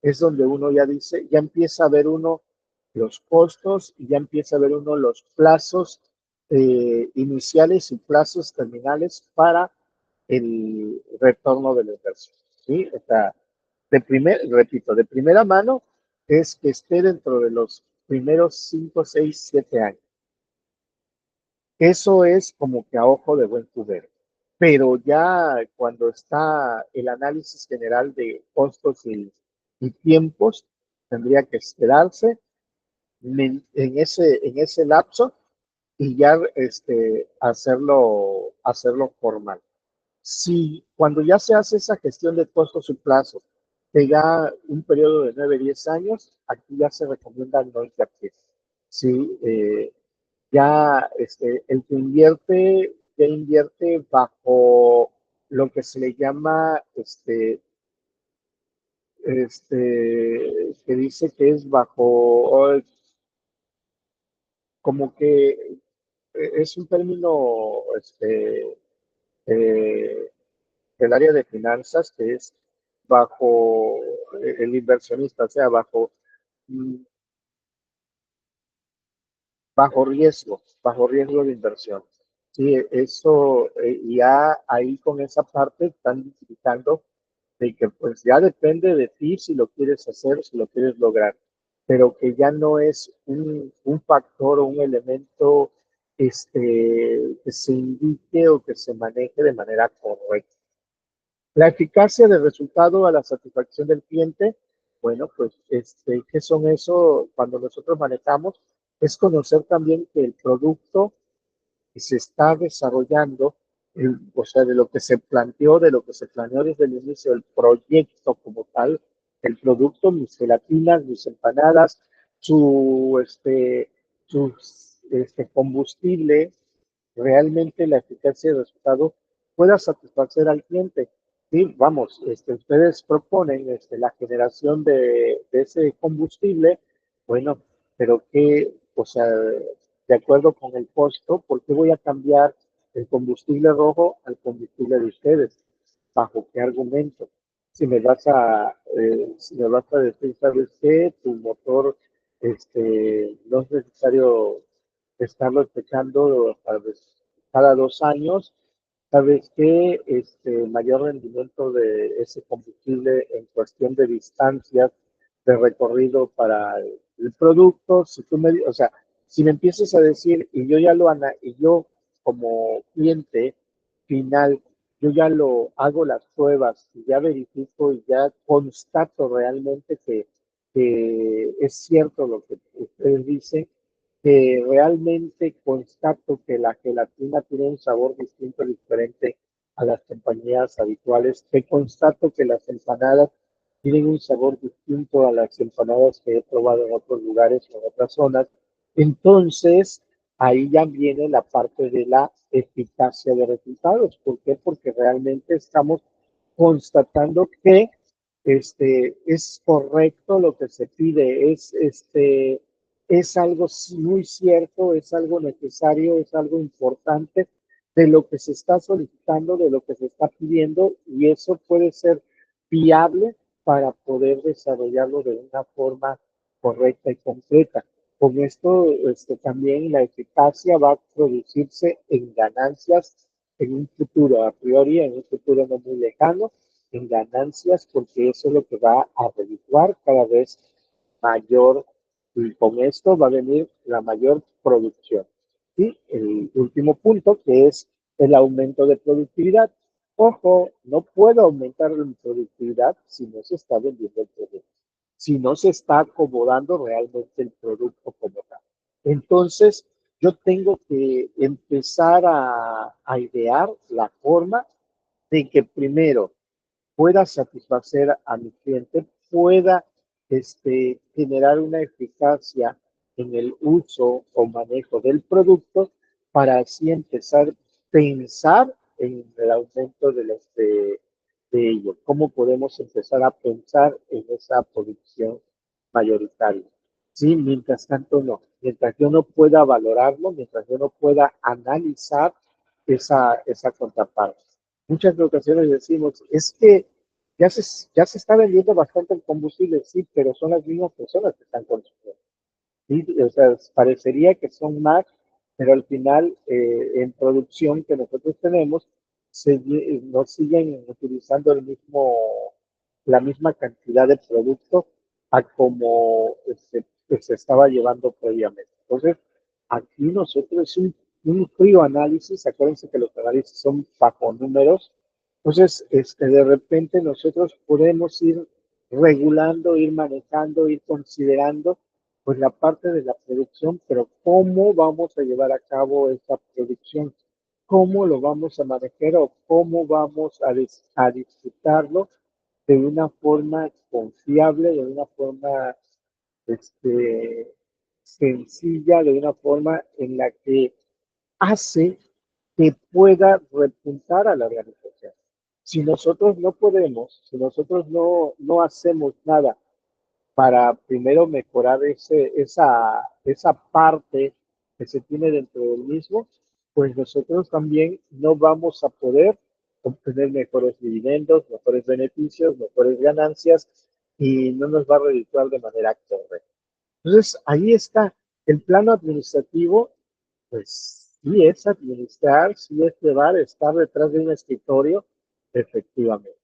es donde uno ya dice, ya empieza a ver uno los costos y ya empieza a ver uno los plazos iniciales y plazos terminales para el retorno de la inversión. ¿Sí? O sea, repito, de primera mano es que esté dentro de los primeros 5, 6, 7 años. Eso es como que a ojo de buen cubero. Pero ya cuando está el análisis general de costos y tiempos, tendría que esperarse en ese lapso y ya hacerlo formal. Si cuando ya se hace esa gestión de costos y plazos, te da un periodo de 9, 10 años, aquí ya se recomienda no invertir. Sí, ya el que invierte, ya invierte bajo lo que se le llama, que dice que es bajo, como que es un término, eh, del área de finanzas, que es bajo el inversionista, o sea, mm, bajo riesgo de inversión. Sí, eso, ya ahí con esa parte están indicando de que pues ya depende de ti si lo quieres hacer, si lo quieres lograr, pero que ya no es un factor o un elemento que se indique o que se maneje de manera correcta. La eficacia del resultado a la satisfacción del cliente, bueno, pues, ¿qué son eso? Cuando nosotros manejamos, es conocer también que el producto que se está desarrollando, o sea, de lo que se planteó, de lo que se planeó desde el inicio del proyecto como tal, el producto, mis gelatinas, mis empanadas, su, su combustible, realmente la eficacia del resultado pueda satisfacer al cliente. Sí, vamos, ustedes proponen la generación de ese combustible, bueno, pero que, o sea, de acuerdo con el costo, ¿por qué voy a cambiar el combustible rojo al combustible de ustedes? ¿Bajo qué argumento? Si me vas a decir, ¿sabes qué? Tu motor, no es necesario estarlo checando cada 2 años. ¿Sabes qué? Mayor rendimiento de ese combustible en cuestión de distancias de recorrido para el producto. O sea, si me empiezas a decir y yo ya y yo como cliente final, yo ya lo hago las pruebas y ya verifico y ya constato realmente que es cierto lo que ustedes dicen, que realmente constato que la gelatina tiene un sabor distinto, diferente a las compañías habituales, que constato que las empanadas tienen un sabor distinto a las empanadas que he probado en otros lugares o en otras zonas. Entonces, ahí ya viene la parte de la eficacia de resultados. ¿Por qué? Porque realmente estamos constatando que es correcto lo que se pide, es algo muy cierto, es algo necesario, es algo importante de lo que se está solicitando, de lo que se está pidiendo, y eso puede ser viable para poder desarrollarlo de una forma correcta y concreta. Con esto también la eficacia va a producirse en ganancias en un futuro, a priori, en un futuro no muy lejano, en ganancias, porque eso es lo que va a redituar cada vez mayor, y con esto va a venir la mayor producción. Y el último punto, que es el aumento de productividad. Ojo, no puedo aumentar la productividad si no se está vendiendo el producto, si no se está acomodando realmente el producto como tal. Entonces, yo tengo que empezar a idear la forma de que primero pueda satisfacer a mi cliente, pueda generar una eficacia en el uso o manejo del producto para así empezar a pensar en el aumento de ello. ¿Cómo podemos empezar a pensar en esa producción mayoritaria? Sí, mientras tanto no. Mientras yo no pueda valorarlo, mientras yo no pueda analizar esa contraparte. Muchas ocasiones decimos, es que ya se está vendiendo bastante el combustible, sí, pero son las mismas personas que están consumiendo. ¿Sí? O sea, parecería que son más, pero al final en producción que nosotros tenemos, no siguen utilizando la misma cantidad de producto a como se estaba llevando previamente. Entonces, aquí nosotros es un frío análisis, acuérdense que los análisis son bajo números, entonces de repente nosotros podemos ir regulando, ir manejando, ir considerando pues la parte de la producción, pero cómo vamos a llevar a cabo esa producción, cómo lo vamos a manejar o cómo vamos a disfrutarlo de una forma confiable, de una forma este, sencilla, de una forma en la que hace que pueda repuntar a la organización. Si nosotros no podemos, si nosotros no hacemos nada para primero mejorar esa parte que se tiene dentro del mismo, pues nosotros también no vamos a poder obtener mejores dividendos, mejores beneficios, mejores ganancias y no nos va a redituar de manera correcta. Entonces, ahí está el plano administrativo, pues sí es administrar, sí es llevar, estar detrás de un escritorio, efectivamente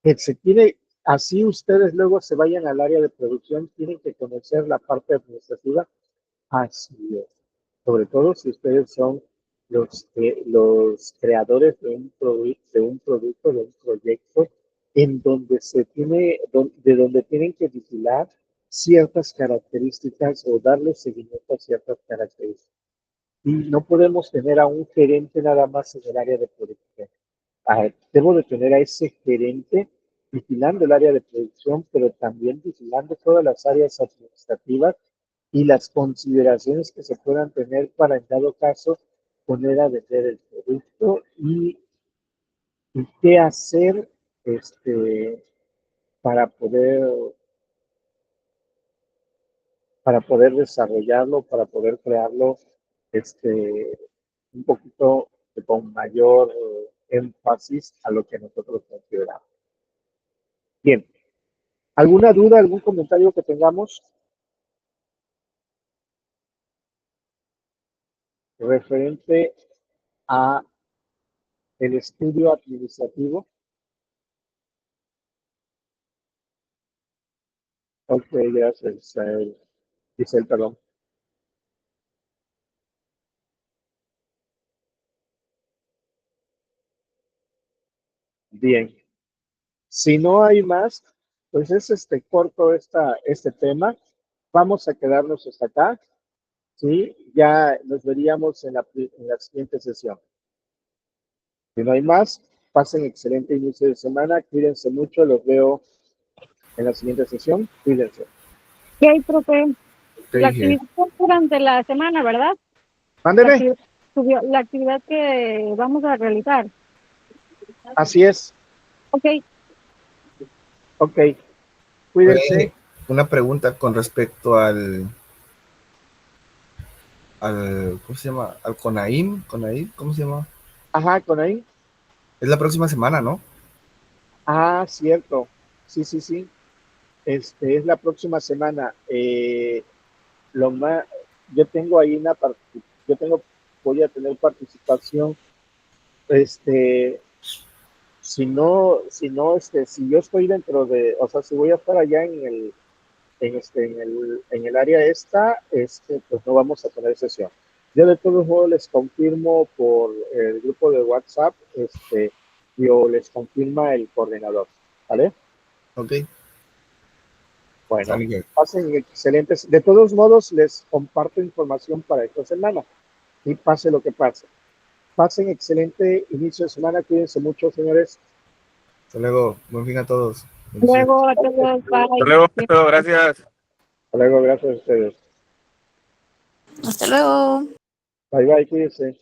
que se tiene, así ustedes luego se vayan al área de producción, tienen que conocer la parte administrativa, así es. Sobre todo si ustedes son los creadores de un proyecto, en donde de donde tienen que vigilar ciertas características o darle seguimiento a ciertas características. Y no podemos tener a un gerente nada más en el área de producción. Debo de tener a ese gerente vigilando el área de producción, pero también vigilando todas las áreas administrativas y las consideraciones que se puedan tener para, en dado caso, poner a vender el producto y qué hacer este, para poder, para poder desarrollarlo, para poder crearlo un poquito con mayor énfasis a lo que nosotros consideramos. Bien, ¿alguna duda, algún comentario que tengamos referente a el estudio administrativo? Ok, gracias, Giselle, perdón. Bien, si no hay más, pues es corto este tema. Vamos a quedarnos hasta acá, ¿sí? Ya nos veríamos en la siguiente sesión. Si no hay más, pasen excelente inicio de semana, cuídense mucho, los veo en la siguiente sesión, cuídense. Ok, profe. Te La dije, actividad es durante la semana, ¿verdad? Mándeme, La actividad que vamos a realizar. así es, Ok, ok, oye, cuídense. una pregunta con respecto ¿cómo se llama? Al CONAIM, ¿cómo se llama? Ajá, con ahí. Es la próxima semana, ¿no? Ah, cierto. Sí, sí, sí. Es la próxima semana. lo más, yo tengo ahí voy a tener participación, este, si yo estoy dentro de, o sea, si voy a estar allá en el área esta, pues no vamos a tener sesión. Yo de todos modos les confirmo por el grupo de WhatsApp, yo les confirma el coordinador, ¿vale? Ok, Bueno, Miguel. pasen excelentes. De todos modos, les comparto información para esta semana y pase lo que pase. Pasen excelente inicio de semana. Cuídense mucho, señores. Hasta luego. Buen fin a todos. Bendiciones. Luego, a todos, Hasta bye. luego, Beto, gracias. Hasta luego, gracias a ustedes. Hasta luego. Bye bye, cuídense.